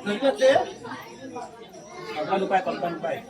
रुपये 55 रुपये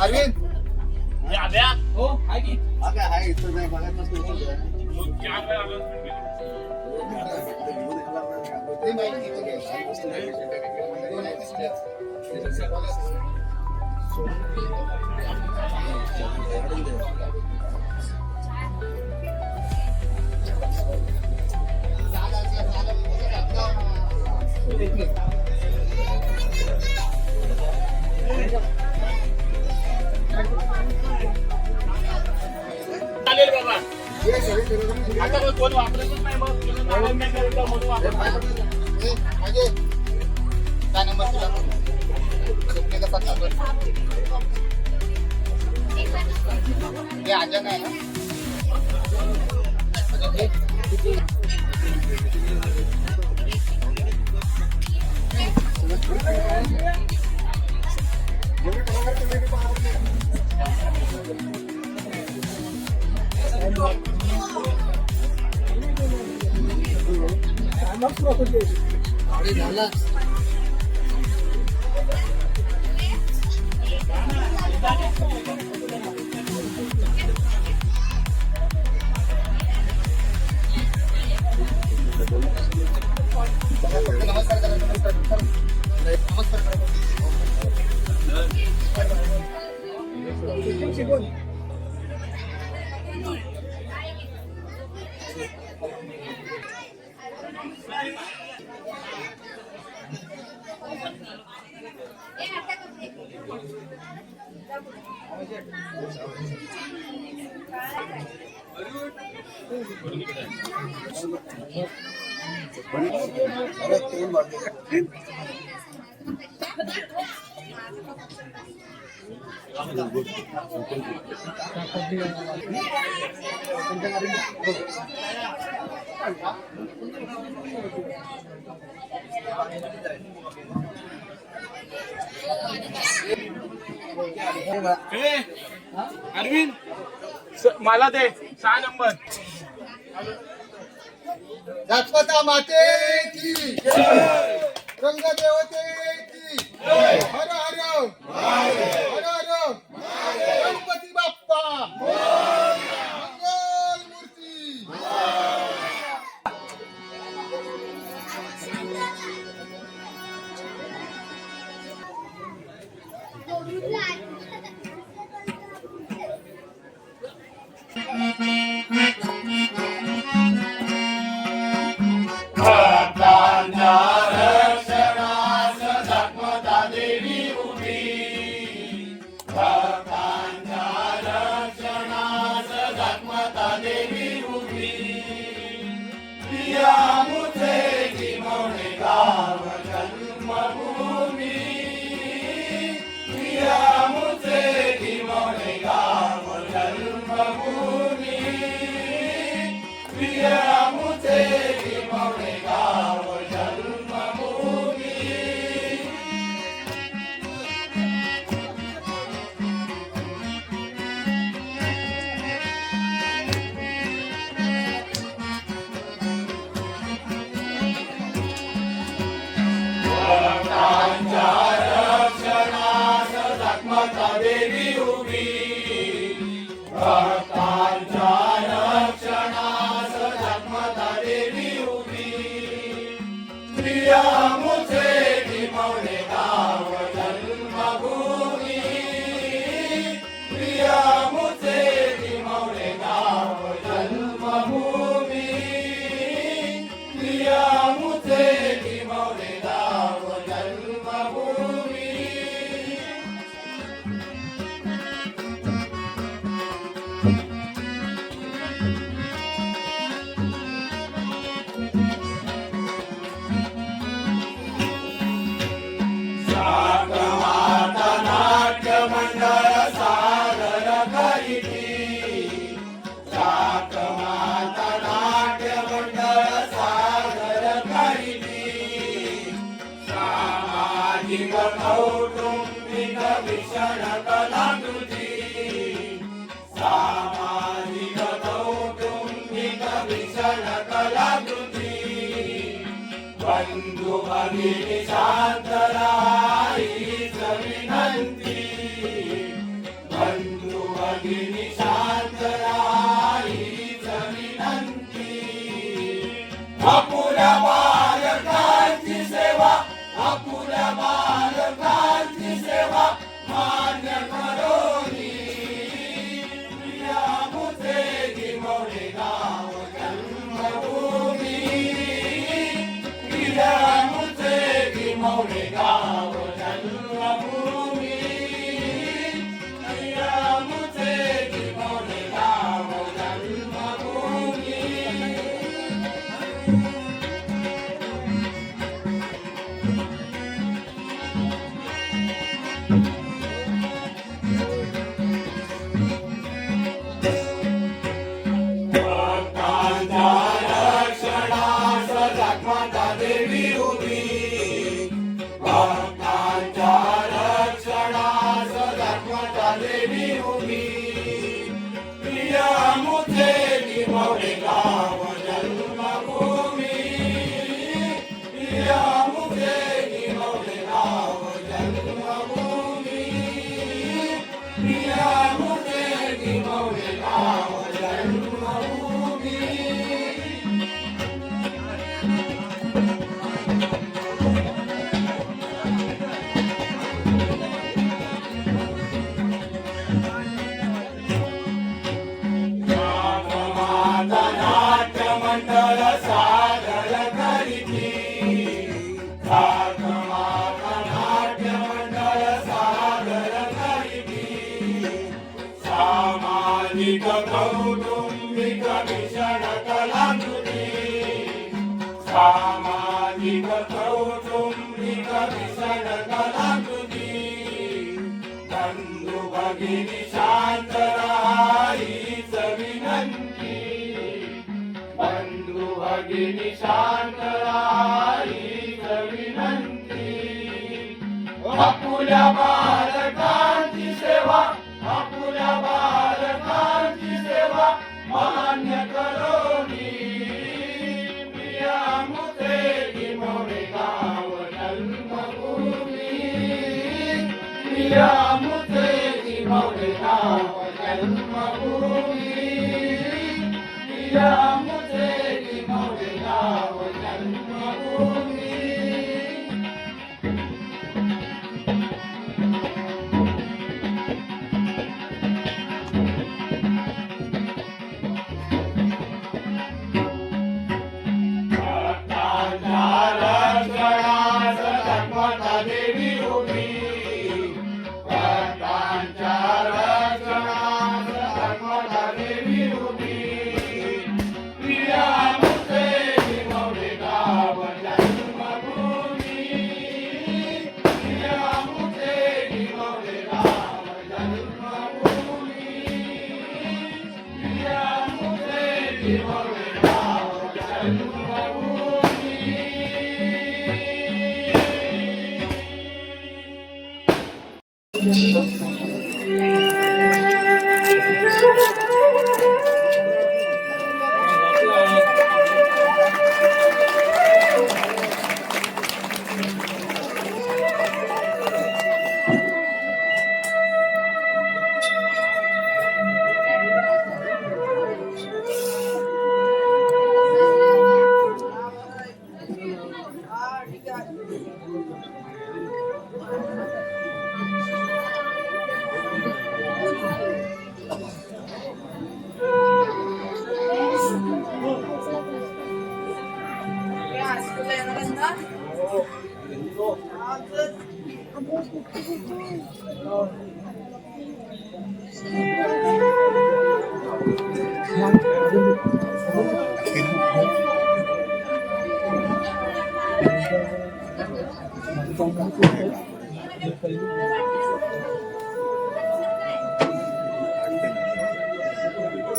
अरविंद हो आहे की आहे इथं नाही बघायला नसतं ते माहिती चालेल बाबा आता कोण वापरतच नाही मग काय नंबर तुला कसा नंबर हे अजय आहे ना अरविंद मला दे 6 नंबर राजमाता माते की रंगदेवते की हर हर हर हर गणपती बाप्पा मंगल मूर्ती मुझे की मोने गाव जन्मभूमी जगमाता देवी उभी भक्तांच्या रक्षणास जगमाता देवी उभी प्रिया मुझे निमवणे गाव जन्मभूमी प्रिया मुझे निमवणे गाव जन्मभूमी प्रिया मुझे निमवणे गाव जन्मभूमी साकमाता नाट्य मंडळ सादर करीती साकमाता नाट्य मंडळ सादर करीती सामाजिक कौटुंबिक भीषण कलाकृती सामाजिक कौटुंबिक भीषण कलाकृती बंधू भगिनी शांत राहायच विनंती बंधू भगिनी शांत राहायच विनंती अपुऱ्या बालकांची सेवा अपुऱ्या बालकांची सेवा मान्य करोनी प्रिया मुझे निमवणे गाव जन्मभूमी प्रिया मुझे निमवणे गाव जन्मभूमी प्रिया मुझे निमवणे गाव जन्मभूमी भक्तांच्या रक्षणास जगमाता देवी उभी भक्तांच्या रक्षणास जगमाता देवी उभी प्रिया मुझे निमवणे गाव जन्मभूमी प्रिया मुझे निमवणे गाव जन्मभूमी प्रिया मुझे निमवणे गाव जन्मभूमी साकमाता नाट्य मंडळ सादर करीती साकमाता नाट्य मंडळ सादर करीती सामाजिक कौटुंबिक भीषण कलाकृती सामाजिक कौटुंबिक भीषण कलाकृती बंधू भगिनी शांत राहायच विनंती बंधू भगिनी शांत राहायच विनंती अपुऱ्या बालकांची सेवा अपुऱ्या बालकांची सेवा मान्य करोनी प्रिया मुझे निमवणे गाव जन्मभूमी प्रिया मुझे निमवणे गाव जन्मभूमी प्रिया मुझे निमवणे गाव जन्मभूमी भक्तांच्या रक्षणास जगमाता देवी उभी भक्तांच्या रक्षणास जगमाता देवी उभी प्रिया मुझे निमवणे गाव जन्मभूमी प्रिया मुझे निमवणे गाव जन्मभूमी प्रिया मुझे निमवणे गाव जन्मभूमी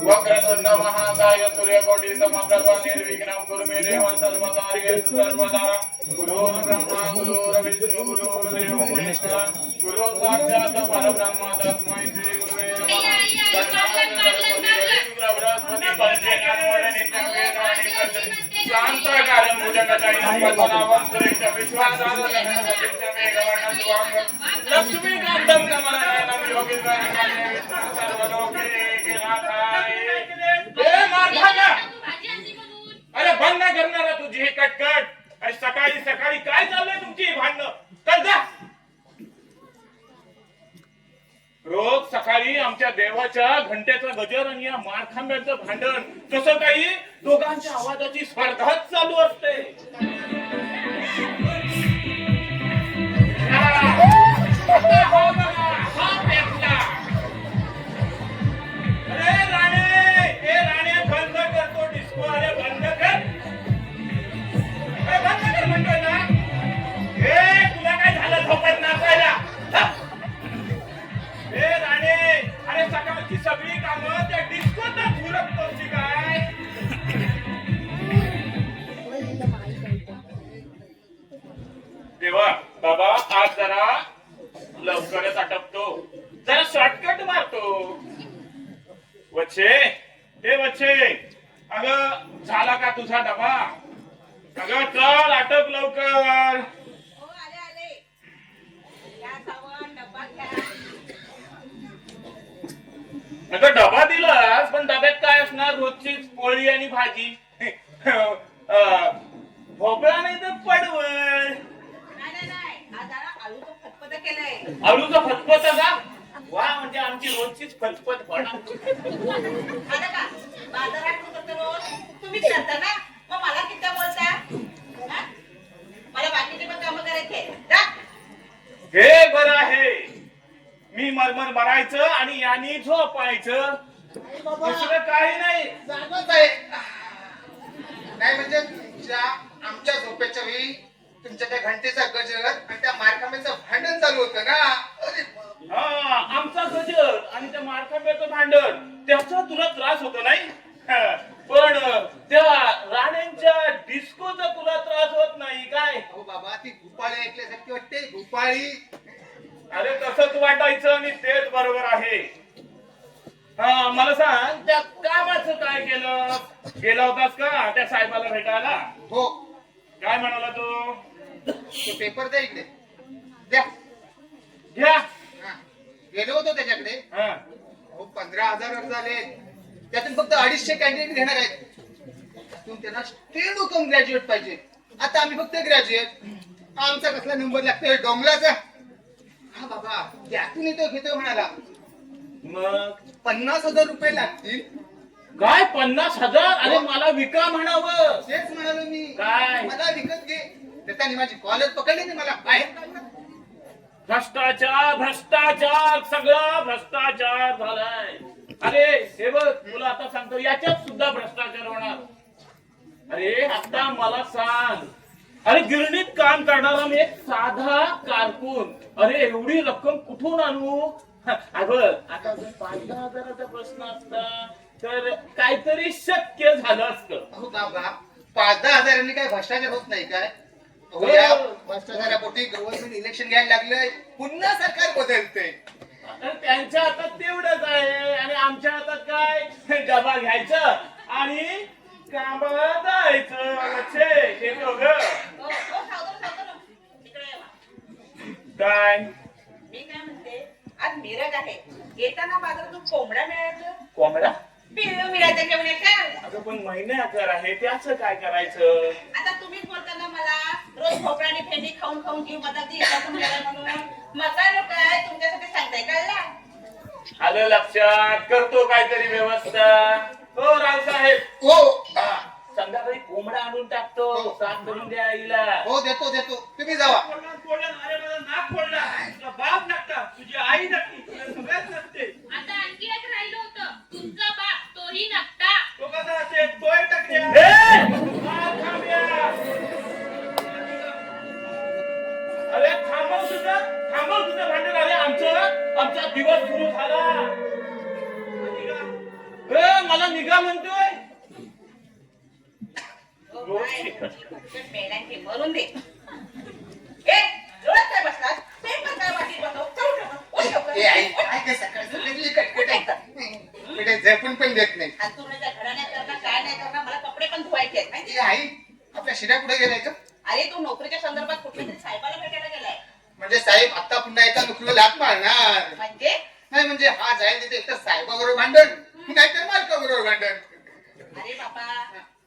वक्रतुंड महाकाय सूर्यकोटि समप्रभ निर्विघ्नं कुरु मे देव सर्वकार्येषु सर्वदा गुरुर्ब्रह्मा गुरुर्विष्णु गुरुर्देवो महेश्वरः गुरु साक्षात् परब्रह्म तस्मै श्री गुरुवे नमः शांताकारं भुजगशयनं पद्मनाभं सुरेशं विश्वाधारं लक्ष्मीकान्तं कमलनयनं योगीन्द्रं सर्वलोकैकनाथाय। अरे बंद करणार तुझी ही कटकट. अरे सकाळी सकाळी काय चाललंय तुमची भांडणं? तर जा. रोज सकाळी आमच्या देवाच्या घंटेचा गजर आणि या मारखांब्याचं भांडण तसं काही दोघांच्या आवाजाची स्पर्धाच चालू असते. अरे राणे बंद करतो डिस्को. अरे बंद कर. अरे बंद कर म्हणतोय ना. हे तुला काय झालं झोपेत नाचायला? हे राणे, अरे सकाळची सगळी कामं त्या डिस्कोतच उरकतोस काय? देवा बाबा आज जरा लवकरच आटपतो, जरा शॉर्टकट मारतो. वच्छे हे वच्छे, अगं झाला का तुझा डबा? अगं चल आटप लवकर. अगं डबा दिलास पण डब्यात काय असणार? रोजचीच पोळी आणि भाजी. भोपळा नाही तर पडवळ. आलूचं फतफत का? वा, म्हणजे आमची रोजचीच फतफत तुम्ही करता ना, मग मला किती बोलता? मला बाकीचे पण काम करायचे. हे बरं आहे. मी मरमर मरायचं आणि यांनी झोपायचं, दुसरं काही नाही. जागच आहे. नाही म्हणजे आमच्या झोपेच्या वेळी तुमच्या त्या घंटेचा गजर आणि त्या मारखांब्याचं भांडण चालू होतं ना. अरे हा, आमचा गजर आणि त्या मारखांब्याचं भांडण त्याचा तुला त्रास होतो नाही, पण त्या राण्यांच्या डिस्कोचा तुला त्रास होत नाही काय? हो बाबा, ती भुपाळी ऐकल्यासारखी वाटते. भुपाळी. अरे तसंच वाटायचं आणि तेच बरोबर आहे. हा, मला सांग त्या कामाचं काय केलं? गेला होतास का त्या साहेबाला भेटायला? हो. काय म्हणाला तो? तो पेपर द्या इकडे. द्या. घ्या. हा. गेलो होतो त्याच्याकडे. हा. हो, 15,000 अर्ज आले. त्यातून फक्त 250 कॅन्डिडेट घेणार आहेत. त्यातून त्यांना स्टेडो कम ग्रॅज्युएट पाहिजे. आता आम्ही फक्त ग्रॅज्युएट. आमचा कसला नंबर लागतोय? डोंगलाचा. हा बाबा, त्यातून येतो घेतो म्हणाला. मग 50,000 रुपये लागतील. काय 50,000? अरे मला विका म्हणावं. तेच म्हणालो मी. काय? मला विकत घे. त्याने माझी कॉलेज पकडली नाही, मला बाहेर काढलं. भ्रष्टाचार भ्रष्टाचार, सगळा भ्रष्टाचार झालाय. अरे हे बघ, तुला आता सांगतो याच्यात सुद्धा भ्रष्टाचार होणार. अरे आता मला सांग, अरे गिरणीत काम करणारा मी एक साधा कारकून, अरे एवढी रक्कम कुठून आणू? अगं आता जर 5,000-10,000चा प्रश्न असता तर काहीतरी शक्य झालं असतं. अहो बाबा, 5,000-10,000 काय भ्रष्टाचार होत नाही काय? अहो, या भ्रष्टाचारापोटी गव्हर्नमेंट इलेक्शन घ्यायला लागलंय. पुन्हा सरकार बदलते. त्यांच्या हातात तेवढंच आहे आणि आमच्या हातात काय? डबा घ्यायचं आणि कामाला जायचं. काय मी काय म्हणते, आज मिरग आहे, येताना बाजारातून कोंबडा मिळायचं. कोंबडा मिळायचं घेऊन येतात. अगं पण महिने अगर आहे, त्याचं काय करायचं? आता तुम्हीच बोलताना मला रोज भोपळा आणि भेंडी खाऊन खाऊन जीव बदलती म्हणून मका काय तुमच्यासाठी सांगताय कळला? आलं लक्षात. करतो काहीतरी व्यवस्था. हो रावसाहेब. हो. संध्याकाळी कोंबडा आणून टाकतो हो. साथ करून द्या आईला. हो देतो देतो तुम्ही जावा अरे माझा नाक फोडला तुझा बाप नकटा तुझी आई नकटी तुला सगळ्यात नसते आता आणखी एक राहिलं होतं तुमचा बाप तोही नकटा. तो कसा असेल तोय टाकल्या ए! अरे थांबव तुझं भांडण आले आमचा दिवस सुरू झाला. मला निघा म्हणतोय. मेल्यांची मरून दे. ए, डोळ्यात काय बसलात? स्वयंपाक काय वाटीत बनव? चल उठ, उठ लवकर. ए आई काय काय सकाळचं वेगळी कटकट आहे बेटे झेपून पण देत नाही आणि तू माझ्या घराण्यात करणार काय नाही करणार मला कपडे पण धुवायचे आहेत माहिती? ए आई आपल्या शिरा कुठे गेलाय का अरे तू नोकरीच्या संदर्भात कुठल्या तरी साहेबाला भेटायला गेलाय म्हणजे साहेब आता पुन्हा एका नोकरीला लाभ मारणार म्हणजे नाही म्हणजे हा जाईल तिथे एकतर साहेबाबरोबर भांडण नाहीतर मालकाबरोबर भांडण अरे बाबा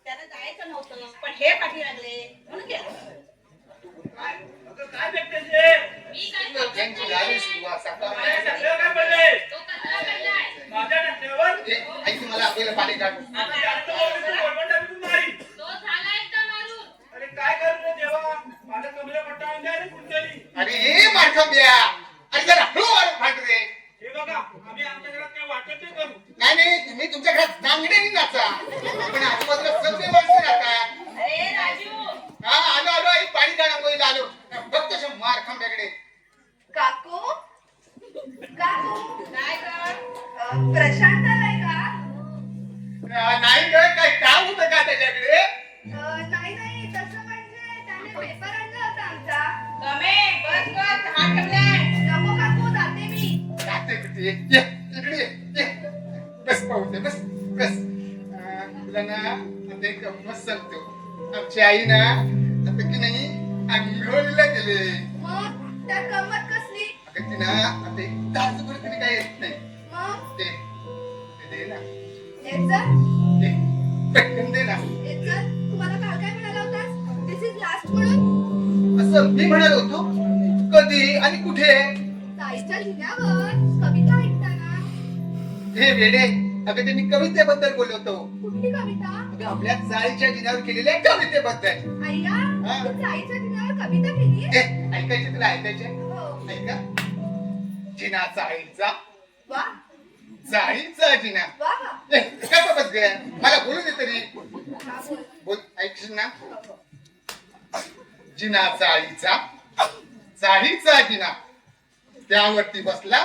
त्याला जायचं नव्हतं पण हे पाठी लागले म्हणून गेलो. काय भेटते ते मी काय त्यांची सांगत गावी नाहीये. सुरुवात सकाळ माझ्या टाकल्यावर काय पडले तो कचरा पडलाय. माझ्या टाकल्यावर आई तुम्हाला आपल्याला पाणी काढू आता जास्त बोलली तर गोडबंडा बिकून मारी तो झाला एकदा मारून. अरे काय करू रे देवा माझा कमला पट्टा आणला रे कुंडली अरे हे मारखं द्या अरे जरा हळूहळू भांड रे हे बघा आम्ही आमच्या घरात काय वाटत नाही करू नाही नाही तुम्ही तुमच्या घरात नांगडे नाचा पण आजूबाजूला सगळे माणसं राहतात अरे राजू हा आलो आलो आई पाणी काढा आलो फक्त मार खांब्याकडे काकू काकू काय कर प्रशांत आलाय का नाही ग काय काम होतं का त्याच्याकडे नाही नाही तसं म्हणजे त्याने पेपर आणला होता आमचा गमे बस कर चहा ठेवलाय. नको काकू जाते मी जाते कुठे ये इकडे ये बस पाहू दे बस बस तुला ना आता एक गंमत सांगतो आमची आई ना आता की नाही आंघोळीला गेले मग त्या गंमत कसली अगं ती ना आता एक तासभर तरी काय येत नाही मग ते दे ना चल दे पटकन दे ना चल तुम्हाला काल काय म्हणाला होतास दिस इज लास्ट म्हणून असं मी म्हणालो होतो कधी आणि कुठे ताईच्या जिन्यावर कविता ऐकताना हे वेडे अगं त्यांनी कवितेबद्दल बोललो होतो कुठली कविता अगं आपल्या चाळीच्या दिनावर केलेल्या कवितेबद्दल अय्या हा. तू ताईच्या जिन्यावर कविता केली ए, ऐकायचे तुला ऐकायचे हो ऐका जिना चाळीचा वा चाळीचा जिना वा ए, काय बाबत ग मला बोलू दे तरी हा बोल बोल ऐकशील ना जिना चाळीचा चाळीचा जिना त्यावरती बसला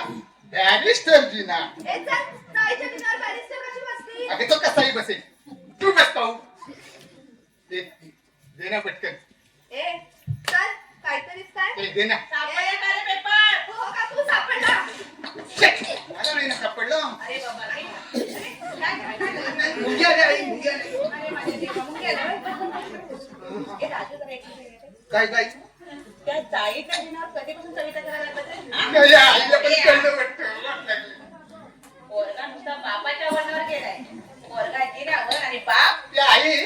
बॅरिस्टर जिना ए चल ताईच्या जिन्यावर बॅरिस्टर कशी बसली अगं तो कसाही बसेल तू बस पाहू दे ना पटकन ए चल काहीतरीच काय दे ना सापडला का रे पेपर? हो काकू सापडला मला नाही ना सापडलं अरे बाबा रे. अरे, काय झालं? मुंग्या आल्या, आई, मुंग्या आल्या. अरे माझे देवा, मग गेलं. ए, राजू जरा एक मिनिट येते. काय काय त्या जाईच्या दिनावर कधीपासून कविता करायला लागला ते? हा? नाही, आईला पण कळलं वाटतं पोरगा नुसता बापाच्या वरणावर गेलाय पोरगा जिरावर आणि बाप त्या आई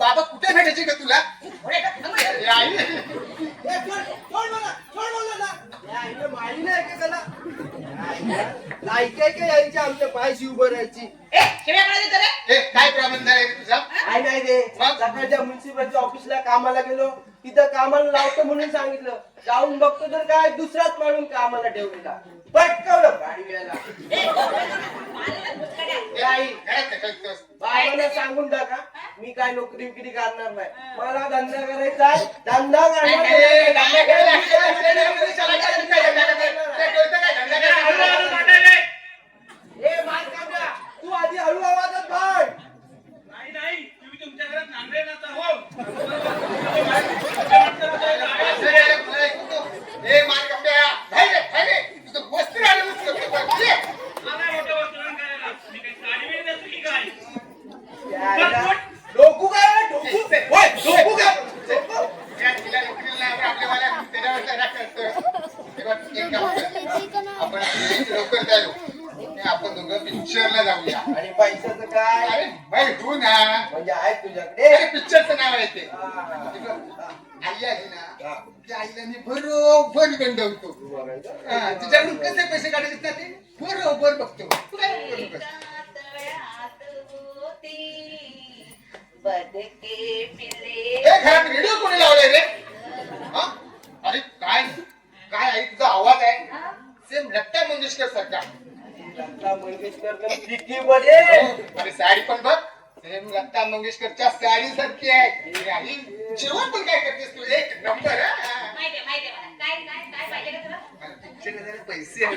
बाबा कुठे भेटायचे का तुला पुढे का? थांब रे. ए, आई आमच्या पायशी उभं राहायची ए, शिव्या कोणाला देतो रे? ए, काय प्रॉब्लेम झाला रे तुझा काय नाही रे सकाळच्या म्युन्सिपलच्या ऑफिसला कामाला गेलो तिथं कामाला लावतो म्हणून सांगितलं जाऊन बघतो तर काय दुसराच माणूस कामाला ठेवलेला पटकवलं गाडी घ्यायला ए, मारायला घुसकाड्या. ए, आई घरात ढकलतोस. बाबांना सांगून टाका मी काय नोकरी बिकरी करणार नाही मला धंदा करायचा आहे, धंदा करणार ए, नाही. धंदा करायला, धंदा करायला. ते कळतं काय, धंदा करायला? ए मार काढा तू आधी हळू आवाजात भांड नाही नाही तुम्ही तुमच्या घरात नांगरे नका हो अरे, अरे, मला ऐकतो. ए, मार कपड्या. हाय रे, हाय रे. तुझं वस्त्र आलं नसतं. ये. मला मोठं वर्तमान करायला मी काही साडी बिडी नसली की काय डोकू काय डोकू होय डोकू काय डोकू? या तिला नोकरीला नाही, आपल्याला त्याच्यावर जरा कळतं. हे बघ, एक काम कर. आपण लवकर तयार होऊ. आणि आपण दोघं पिक्चरला जाऊया आणि पैशाचं काय अरे बाई हो ना म्हणजे आहे तुझ्याकडे अरे पिक्चरचं नाव आहे ते हा. हे बघ, आई आहे ना त्या आईला मी बरोबर गंडवतो तिच्याकडून कसे पैसे काढायचे ना ते बरोबर बघतो बरोबर तळ्यात होती, बदके लता मंगेशकर किती मध्ये अरे साडी पण बघ लता मंगेशकरच्या साडी सारखी आहे आणि जेवण पण काय करतेस तू एक नंबर माहितीये मला काय काय काय पाहिजे का तुला पैसे आहे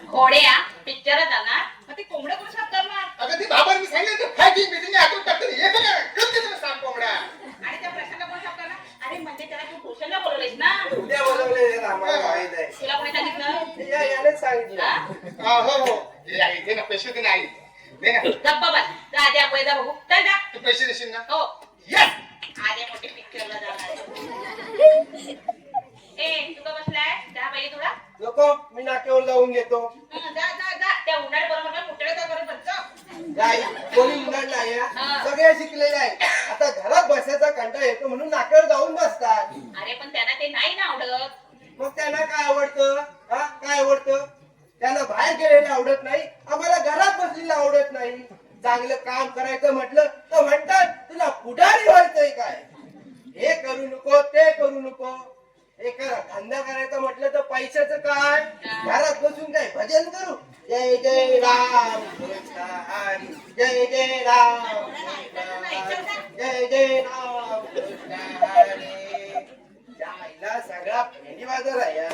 घोड्या पिक्चर जाणार मग ते कोंबडं कोण साफ करणार अगं ती बाबांनी सांगितलं फायटिंग बिटिंग आतून टाकतो हे बघा करते तुला सांग कोंबडा आणि त्या प्रश्नाला कोण साफ करणार अरे म्हणजे त्याला तू ट्युशनला बोलवलेस ना उद्या बोलवले आम्हाला माहित आहे तुला कोणी सांगितलं यानेच सांगितलं हा? हो हे आई दे ना पैसे दे ना आई दे ना गप्पा बस जा द्या पैदा बघू चल जा तू पैसे देशील ना हो येस आधे मोठे पिक्चरला जाणार ए तू का बसलाय चहा पाहिजे तुला नको मी नाक्यावर जाऊन घेतो जा जा जा त्या उन्हाळ बरोबर कुठे का करत बसतो गाई कोणी उन्हाळ नाही हा. हा. सगळे शिकलेले आहे आता घरात बसायचा कंटाळा येतो म्हणून नाक्यावर जाऊन बसतात अरे पण त्यांना ते नाही ना आवडत मग त्यांना काय आवडतं हा काय आवडतं त्यांना बाहेर गेलेलं आवडत नाही आम्हाला घरात बसलेलं आवडत नाही चांगलं काम करायचं म्हटलं तर म्हणतात तुला पुढारी व्हायचंय काय हे करू नको ते करू नको एका धंदा करायचा म्हटलं तर पैशाचं काय घरात बसून काय भजन करू जय जय राम कृष्ण हरी जय जय राम कृष्ण हरी, जय जय राम कृष्ण हरी जायला सगळा भेंडी बाजार आहे यार.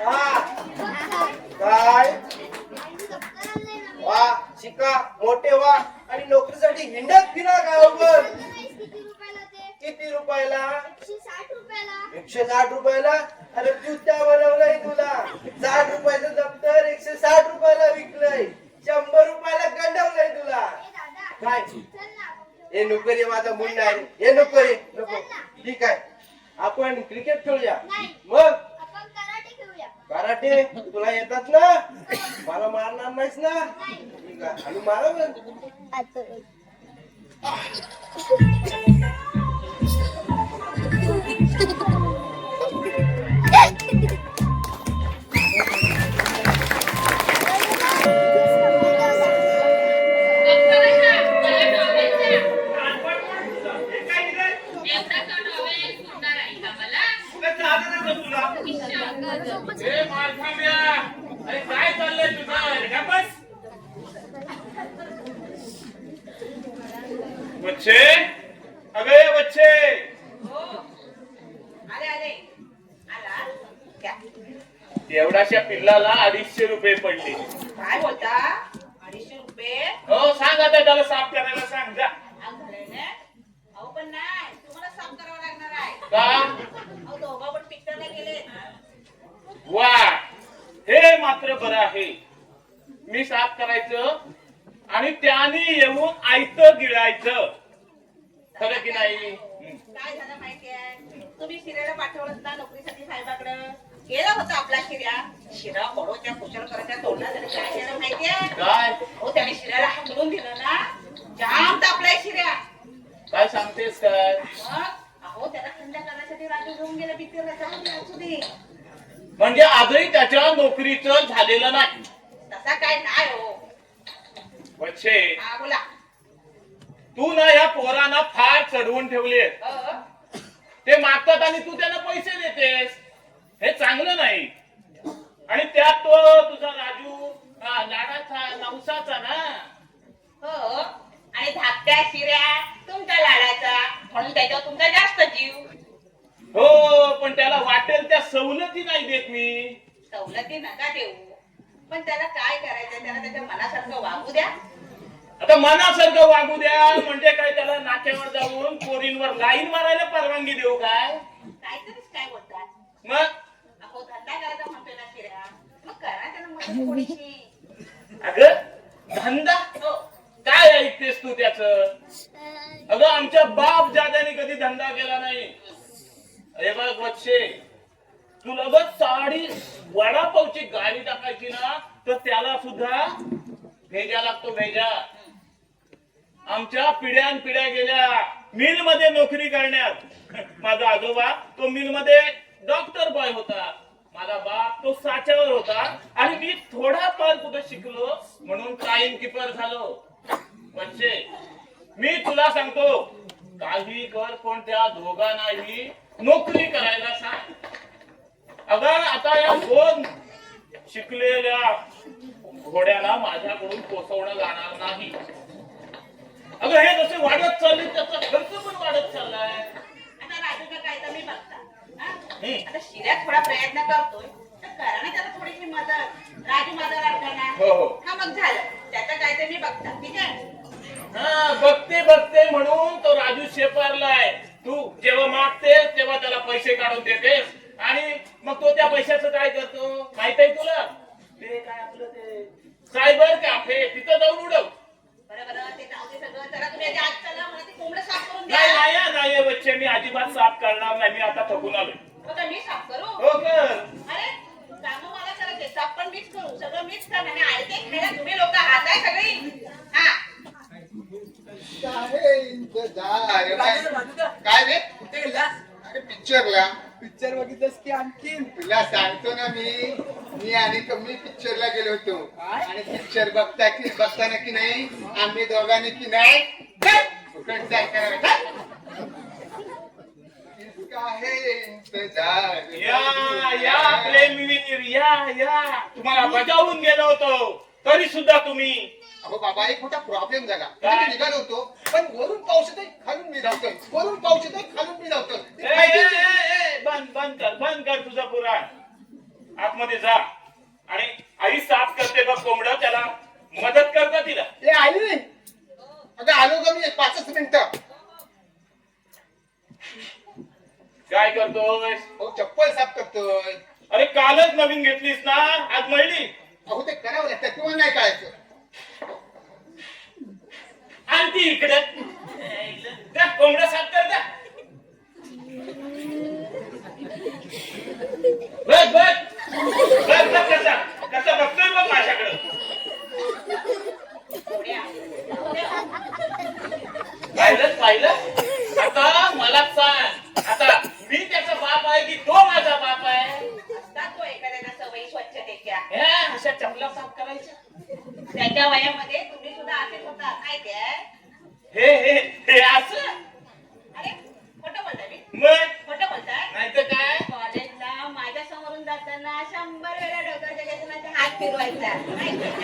हा काय वा शिका मोठे वा आणि नोकरीसाठी हिंडत फिरा गावभर किती रुपयाला 160 रुपयाला अरे जुत्या बनवलंय तुला 60 रुपयाचं दप्तर 160 रुपयाला विकलंय 100 रुपयाला गंडवलंय तुला काय हे नोकरी माझा मुंडा आहे हे नोकरी नको ठीक आहे आपण क्रिकेट खेळूया मग कराटे तुला येतात ना मला मारणार नाहीस ना ठीक आहे आणि मारा मग गप्पा बसा. मला टॉवेल द्या. कानपड म्हणून तुझा. हे काय दिलंय? एवढासा टॉवेल पुरणार आहे का मला? तुला चालत नाही का तुला ए मारखांब्या, अरे काय चाललंय तुझं अरे का बस बच्चे अगे बच्चे हो आले आले आला घ्या. एवढाशा पिल्लाला 250 रुपये पडले काय बोलता 250 रुपये हो सांग आता त्याला साफ करायला सांग जा आज झालंय ना अहो पण नाही तुम्हाला साफ करावं लागणार आहे का अहो दोघं पण पिक्चरला गेले वा हे मात्र बरं आहे मी साफ करायचं आणि त्याने येऊन आयतं गिळायचं खरं की नाही काय झालं माहितीये तुम्ही शिर्याला पाठवलं ना नोकरीसाठी साहेबाकडे गेला होता आपला शिरा बडोच्या कुशल करायच्या तोंडात त्याने काय केलं माहितीये काय हो त्याने शिर्याला हाकलून दिलं ना जाम तापलाय शिर्या काय सांगतेस काय मग अहो त्याला थंड करण्यासाठी राजू घेऊन गेला पिक्चरला जाऊन द्या असू दे म्हणजे आजही त्याच्या नोकरीचं झालेलं नाही तसा काय नाही हो बच्चे हा बोला तू ना या पोरांना फार चढवून ठेवले ते मागतात आणि तू त्यांना पैसे देतेस हे चांगलं नाही आणि त्यात तो तुझा राजू लाडाचा नवसाचा ना हो आणि धाकट्या शिर्या तुमच्या लाडाचा म्हणून त्याच्यावर तुमचा जास्त जीव हो पण त्याला वाटेल त्या सवलती नाही देत मी सवलती नका देऊ पण त्याला काय करायचं त्याला त्याच्या मनासारखं वागू द्या आता मनासारखं वागू द्या म्हणजे काय त्याला नाक्यावर जाऊन पोरींवर लाईन मारायला परवानगी देऊ काय काहीतरीच काय बोलतात मग अहो धंदा करायचा म्हणतोय ना शिर्या मग करा त्याला मदत थोडीशी अगं धंदा हो काय ऐकतेस तू त्याच अगं आमच्या बाप दादाने कधी धंदा केला नाही अरे बघ वत्से तुला बघ साडी वडापावची गाडी टाकायची ना तर त्याला सुद्धा भेजा लागतो भेजा आमच्या पिढ्यान पिढ्या गेल्या मिल मध्ये नोकरी करण्यात माझा आजोबा तो मिल मध्ये डॉक्टर बॉय होता माझा बाप तो साच्यावर होता आणि मी थोडाफार कुठे शिकलो म्हणून टाइम किपर झालो म्हणजे मी तुला सांगतो काही कर पण त्या दोघांनाही नोकरी करायला सांग अगं आता या दोन शिकलेल्या माझ्याकडून पोचवणं जाणार नाही. अगं हे जसे वाढत चालले त्याचा खर्च पण वाढत चाललाय. आता राजूचं काय तर मी बघता हा? हम्म. आता शिऱ्या थोडा प्रयत्न करतोय तर करा ना त्याला थोडीशी मदत. राजू माझा वाटला ना हो हो. हा मग झालं त्याचं काय तर मी बघता ठीक आहे. हा बघते बघते म्हणून तो राजू शेपारलाय. तू जेव्हा मागते तेव्हा त्याला पैसे काढून देतेस आणि मग तो त्या पैशाचं काय करतो माहित आहे तुला? ते काय आपलं ते सायबर कॅफे तिथं जाऊन उडव. बरं बरं ते जाऊ दे सगळं. जरा तुम्ही आधी आत चला मला ते कोंबडं साफ करून नाही द्या. नाही नाही बच्चे मी अजिबात साफ करणार नाही. मी आता थकून आलोय. आता मी साफ करू. हो कर. अरे कामं मला करायचे साफ पण मीच करू सगळं मीच करणार. आणि आहे ते खायला तुम्ही लोक हाताय सगळी. हा काय इंतजार काय रे कुठे गेलास? अरे पिक्चरला. पिक्चर बघितलंस की आणखीन? तुला सांगतो ना मी आणि कमी पिक्चरला गेलो होतो. काय? आणि पिक्चर बघताना की नाही आम्ही दोघांनी की नाही फुकटचा ऐकणार. काय इंतजार या प्रेमवीर या तुम्हाला बजावून गेलो होतो तरी सुद्धा तुम्ही. अहो बाबा एक मोठा प्रॉब्लेम झाला. काय? मी निघालो होतो पण वरून पाऊस येतोय खालून मी धावतोय. वरून पाऊस येतोय खालून मी धावतोय. बंद कर तुझा पुराण. आतमध्ये जा आणि आई साफ करते बघ कोंबडं त्याला मदत करता तिला. ए आई अगं आलो ग मी 5 मिनिटं. काय करतोय? हो चप्पल साफ करतोय. अरे कालच नवीन घेतलीस ना आज मळली. अहो ते करावं लागतं किंवा नाही कळायचं. आणती इकडे त्या कोंबडा साफ कर द्या. बघ कसा बघतोय बघ माझ्याकडं. पाहिलं आता मला सांग आता मी त्याचा बाप आहे की तो माझा बाप आहे? असतात तो एखाद्याच्या सवयी स्वच्छतेच्या. अशा चपला साफ करायच्या. त्याच्या वयामध्ये तुम्ही सुद्धा असेच होता माहितीये. हे असं अरे खोटं बोलताय मी. मग खोटं बोलताय. नाही तर काय. कॉलेजला माझ्या समोरून जाताना 100 वेळा डोक्याच्या केसांना हात फिरवायचा माहितीये ना?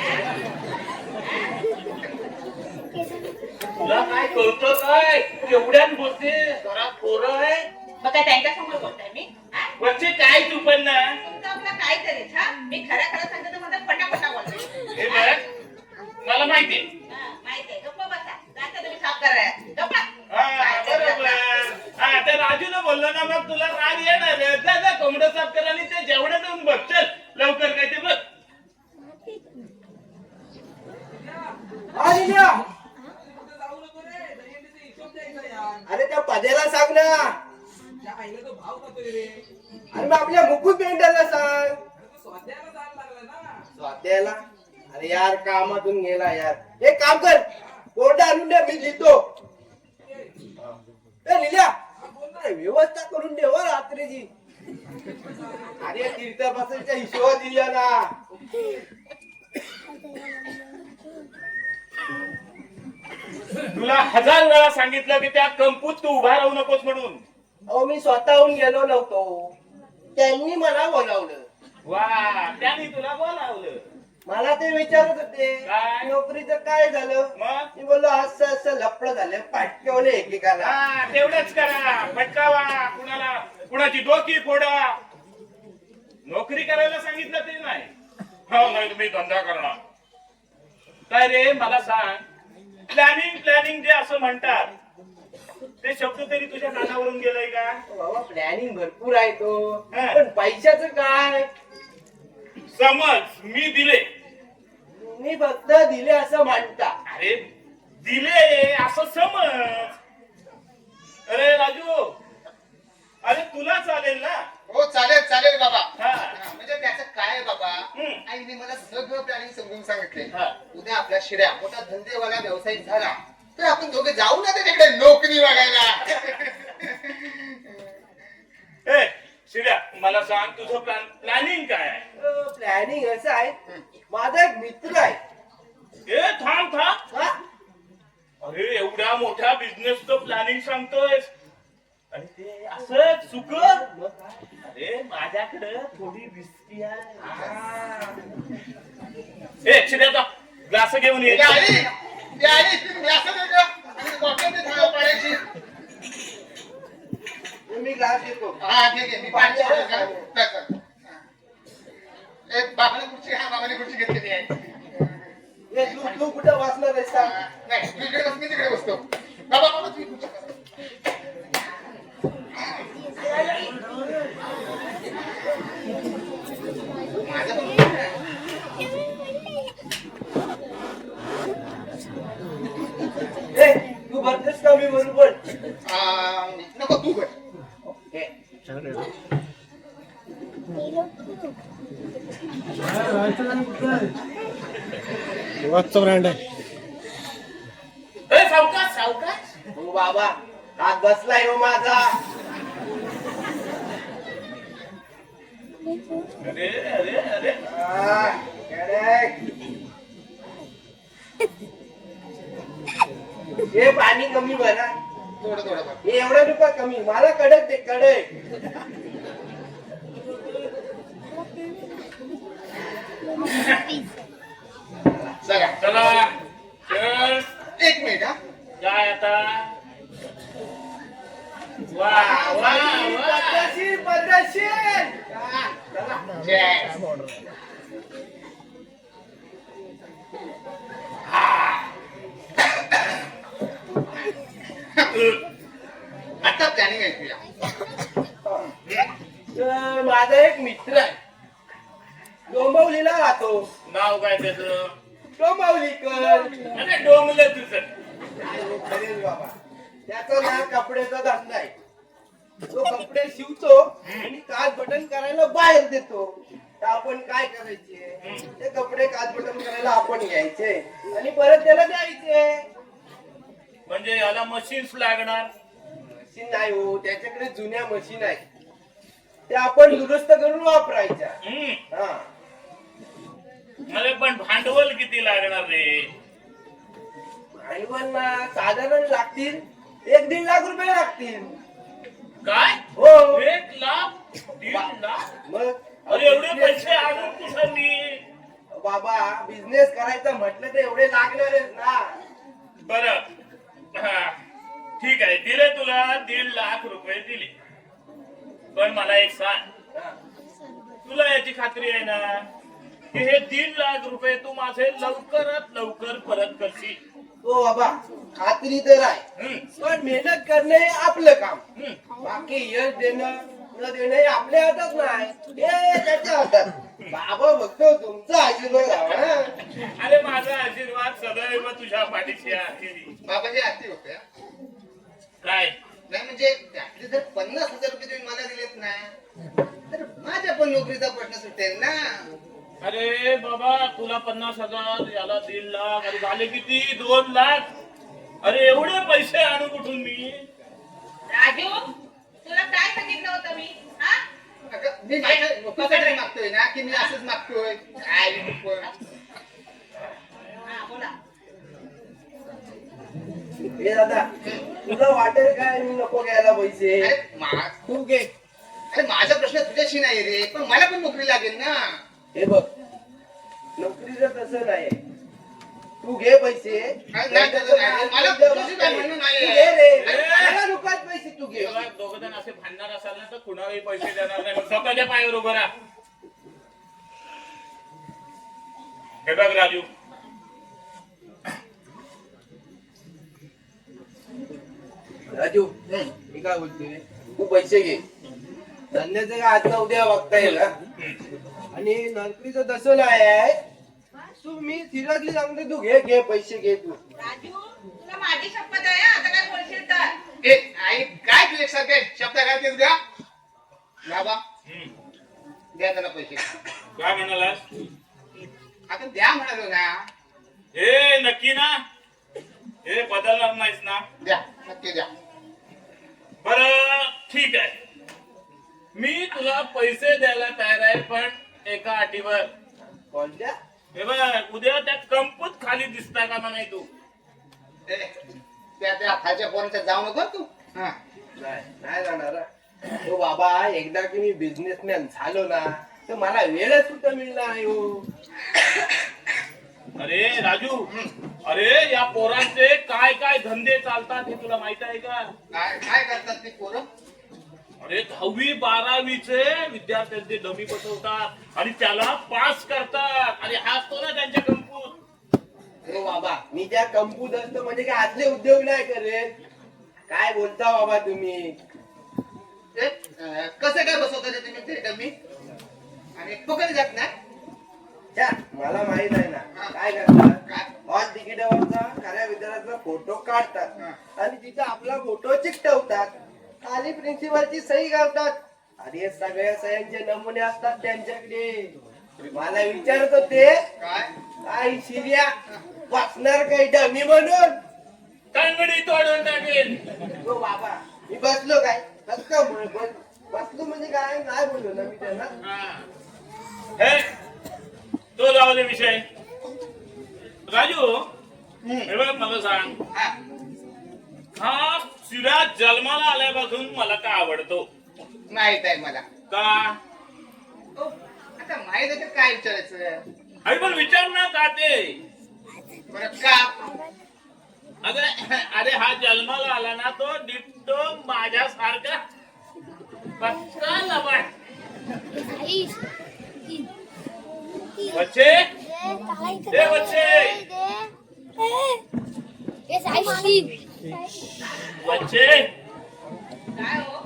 तुला काय कळतं काय एवढ्यात बोलते घरात पोरं आहे. मग काय त्यांच्या समोर बोलताय मी हा? वरचे काय तू पण ना. तुमचं आपलं काय तरीच हा. मी खरं सांगते तर माझा पटापटा बोलते. हे बघ मला माहितीये. माहितीये गप्प बसा. जाता तुम्ही साफ करायला गप्पा. हा बरोबर. हा त्या राजूला बोललो ना मग तुला राग येणार. जा कोंबडं साफ कर आणि ते जेवढं देऊन बघ. चल लवकर काय ते बघ. अरे त्या पद्याला सांग ना. अरे मग आपल्या मुकुट पेंटरला सांग. स्वाध्यायाला अरे यार कामातून गेला यार. एक काम कर कोरडा आणून द्या मी लिहितो. लिहिल्या व्यवस्था करून दे हो रात्रीची. अरे तीर्थ बसायच्या हिशोबा दिल्या ना. तुला 1000 वेळा सांगितलं की त्या कंपूत तू उभा राहू नकोस म्हणून. अहो मी स्वतःहून गेलो नव्हतो. त्यांनी मला बोलावलं. वा त्याने तुला बोलावलं. मला ते विचारत होते काय? नोकरीचं काय झालं. मग मी बोललो असं लफडं झालं पाटकवले एकेकाला. हा तेवढंच करा. पटकावा कुणाला कुणाची डोकी फोडा. नोकरी करायला सांगितलं ते नाही. हो नाही तुम्ही धंदा करणार. काय रे मला सांग प्लॅनिंग जे असं म्हणतात ते शब्द तरी तुझ्या कानावरून गेलाय का? बाबा प्लॅनिंग भरपूर आहे तो. हा. पण पैशाचं काय. समज मी दिले. मी फक्त दिले असं म्हणता. अरे दिले असं समज. अरे राजू अरे तुला चालेल ना. हो चालेल बाबा. हा. म्हणजे त्याचं काय बाबा हम्म. आईने मला सगळं प्लॅनिंग समजून सांगितले. हा. उद्या आपल्या शिऱ्या मोठा धंदेवाला व्यवसायिक झाला तर आपण दोघे जाऊ ना त्याच्याकडे नोकरी बघायला. ए शिर्या मला सांग तुझं प्लॅनिंग काय आहे? प्लॅनिंग असं आहे. माझा एक मित्र आहे. ए थांब हा? अरे एवढ्या मोठ्या बिझनेसचं प्लॅनिंग सांगतोय आणि ते असंच सुकर. अरे माझ्याकडे थोडी विस्की आहे. ए शिर्याचा ग्लास ग्लास घेऊन ये. ते आली तुम्ही असं वेगळं आणि डॉक्टरने धाव पाडायची. मी ग्लास देतो. हा ठीक आहे मी पाणी बाबाने खुर्ची घ्या बाबाने खुर्ची घेतलेली आहे. ए, तू कुठं वाचणार आहेस का? नाही तू इकडे बस मी तिकडे बसतो. बाबा बाबा तुम्ही खुर्ची बसा. माझं पण ए, तू बघतेस का मी बरोबर? नको तू कर. ओके. वाचचा ब्रँड आहे. ए, सावकाश सावकाश. हो बाबा, हात बसलाय हो माझा. अरे अरे अरे करेक्ट. हे पाणी कमी बना. थोडं थोडं बघ. हे एवढं रुपये कमी. मला कडक ते कडक. चला चला चल. एक मिनिट हा. काय आता वा वा वा. पद्धतशीर पद्धतशीर. जय. आता प्लॅनिंग ऐकूया. माझा एक मित्र आहे. डोंबिवलीला राहतो. नाव काय त्याचं? डोंबिवलीकर. अरे डोंबलं तुझं. खरेच बाबा, त्याचा ना कपड्याचा धंदा आहे. तो कपडे शिवतो आणि काच बटन करायला बाहेर देतो. तर आपण काय करायचे, ते कपडे काच बटन करायला आपण घ्यायचे आणि परत त्याला द्यायचे. म्हणजे याला मशीन्स लागणार. मशीन नाही हो, त्याच्याकडे जुन्या मशीन आहेत. ते आपण दुरुस्त करून वापरायच्या. हा. अरे पण भांडवल किती लागणार रे? भांडवल ना साधारण लागतील 1-1.5 लाख रुपये लागतील. काय? हो. 1 लाख 1.5 लाख? मग अरे एवढे पैसे आणून कुठं मी? बाबा, बिझनेस करायचं म्हटलं तर एवढे लागणारच ना. बरं हा, ठीक आहे, दिले तुला 1.5 लाख रुपये दिले. पण मला एक सांग, हा. तुला याची खात्री आहे ना की हे 1.5 लाख रुपये तू माझे लवकरात लवकर परत करशील? हो बाबा, खात्री तर आहे. हम्म, पण मेहनत करणे हे आपलं काम. हम्म. बाकी यश देणं न देणं हे आपल्या हातात नाही, हे त्याच्या हातात. बाबा बघतो तुमचा आशीर्वाद हवा. अरे माझा आशीर्वाद सदैव तुझ्या पाठीशी आहे. बाबाजी आरती होते. काय? नाही म्हणजे त्यातले जर 50,000 रुपये तुम्ही मला दिलेत ना तर माझ्या पण नोकरीचा प्रश्न सुटेल ना. अरे बाबा, तुला 50,000, याला 1.5 लाख, अरे झाले किती? 2 लाख. अरे एवढे पैसे आणू कुठून मी? राजू, तुला काय सांगितलं होतं मी? हा? अगं, मी माझ्या नोकरीसाठी मागतोय ना की मी असंच मागतोय काय मी पण. हा, बोला. हे दादा, तुला वाटेल काय मी नको घ्यायला पैसे? अरे तू घे. माझा प्रश्न तुझ्याशी नाही रे, पण मला पण नोकरी लागेल ना. हे बघ, नोकरीचं तसं नाही. तू घे पैसे. नाही, तसं नाही. मला तुझ्याशी काय म्हणणं नाही. तू घे रे. मला नकोत पैसे, तू घे. दोघ जण असे भांडणार असाल ना तर कुणालाही पैसे देणार नाही. मग स्वतःच्या पायावर उभं राहा. हे बघ राजू, राजू, मी काय बोलतोय, तू पैसे घे. धंद्याचं काय आता उद्या बघता येईल हा? आणि नोकरीचं तसं नाही आहे. तू मी सिरियसली सांगते, तू घे पैसे घे तू. राजू, तुला माझी शपथ आहे हा, आता काय बोलशील तर. ए आई काय तू एकसारखे शब्द घालतेस का बाबा? द्या त्याला पैसे. काय म्हणालास? आता द्या म्हणालो ना. हे नक्की ना? हे बदलणार नाहीस ना? द्या नक्की द्या. बरं ठीक आहे, मी तुला पैसे द्यायला तयार आहे, पण एका अटीवर. कोणत्या? हे बघ, उद्या त्या कंपूत खाली दिसता का नाही तू? ए, त्या खालच्या पोरांच्या जाऊ नको तू. हा. नाही जाणार हा. हो बाबा, एकदा की मी बिझनेसमॅन झालो ना तर मला वेळच कुठं मिळणार आहे हो. अरे राजू, अरे या पोरांचे काय काय धंदे चालतात हे तुला माहित आहे का? काय काय करतात ते पोरं? अरे 10वी 12वीचे विद्यार्थ्यांचे डमी बसवतात आणि त्याला पास करतात आणि हा असतो ना त्यांच्या कंपूत. अरे बाबा, मी त्या कंपूत असतो म्हणजे काय आतले उद्योग नाही करेल? काय बोलता बाबा तुम्ही? कसं काय बसवता ते तुम्ही ते डमी? आणि फुकट जात नाही? छ्या, मला माहित आहे ना काय करतात. हॉल तिकिटावरचा खऱ्या विद्यार्थ्याचा फोटो काढतात आणि तिथे आपला फोटो चिकटवतात. खाली प्रिन्सिपलची सही घालतात आणि हे सगळ्या सह्यांचे नमुने असतात त्यांच्याकडे. मला विचारत होते काय काय शिर्या वाचणार काही डमी म्हणून? तंगडी तोडून टाकेल. हो बाबा, मी बसलो काय बसलो म्हणजे काय नाही बोललो ना मी त्यांना. हे तो जाऊ दे विषय. राजू, हे बघ मला सांग, हा. हा शिरा जन्माला आल्यापासून मला का आवडतो? माहित आहे मला. का? आता माहित आहे तर काय विचारायचं? अरे पण विचार ना का ते. बरं का? अरे हा जन्माला आला ना तो डिट्टो माझ्यासारखा पक्का लबाड. बच्चे दे बच्चे बच्चे. काय हो?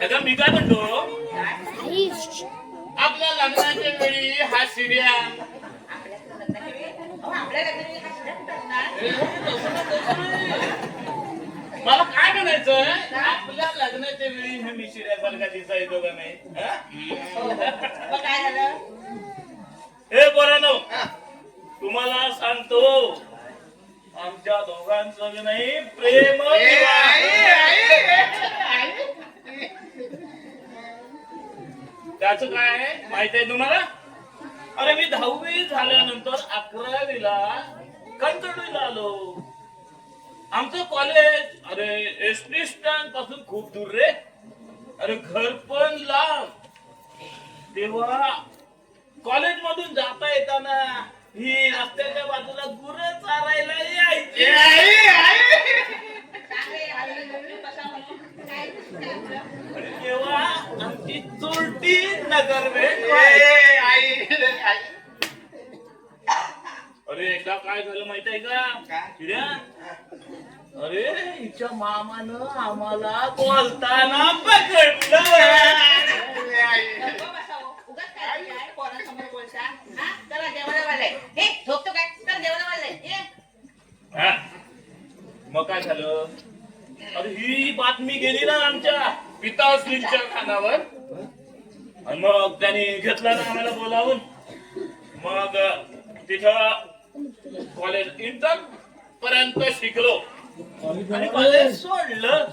अगं मी काय म्हणतो, आपल्या लग्नाच्या वेळी हा शिर्या आपल्या लग्नाच्या वेळी आपल्या लग्नाच्या हा शिरा कुठं असणार? मला काय म्हणायचं, आपल्या लग्नाच्या वेळी हे मी शिर्यासारखा दिसायचो का नाही? मग काय झालं? हे पोरांनो, तुम्हाला सांगतो आमच्या दोघांचं नाही प्रेम त्याचं काय माहित आहे तुम्हाला? अरे मी 10वी झाल्यानंतर 11वीला कंटोळीला आलो. आमचं कॉलेज अरे एसटी स्टँड पासून खूप दूर रे. अरे घर पण लांब. तेव्हा कॉलेज मधून जाता येताना ही रस्त्याच्या बाजूला गुरं चारायला यायची. चांगले हल्ली कसा म्हणून काय आणि तेव्हा आमची चोरटी नगर भेट. अरे एकदा काय झालं माहित आहे का शिर्या? अरे हिच्या मामानं आम्हाला बोलताना पकडलं. उगाच काय पोरांसमोर बोलता? हा, चला जेवायला वाढलंय. हे झोपतो काय? तर जेवायला वाढलंय. ये. हा? मग काय झालं? अरे ही बातमी गेली ना आमच्या पिताश्रींच्या कानावर आणि मग त्यांनी घेतलं ना आम्हाला बोलावून. मग तिथं कॉलेज इंटर पर्यंत शिकलो आणि कॉलेज सोडलं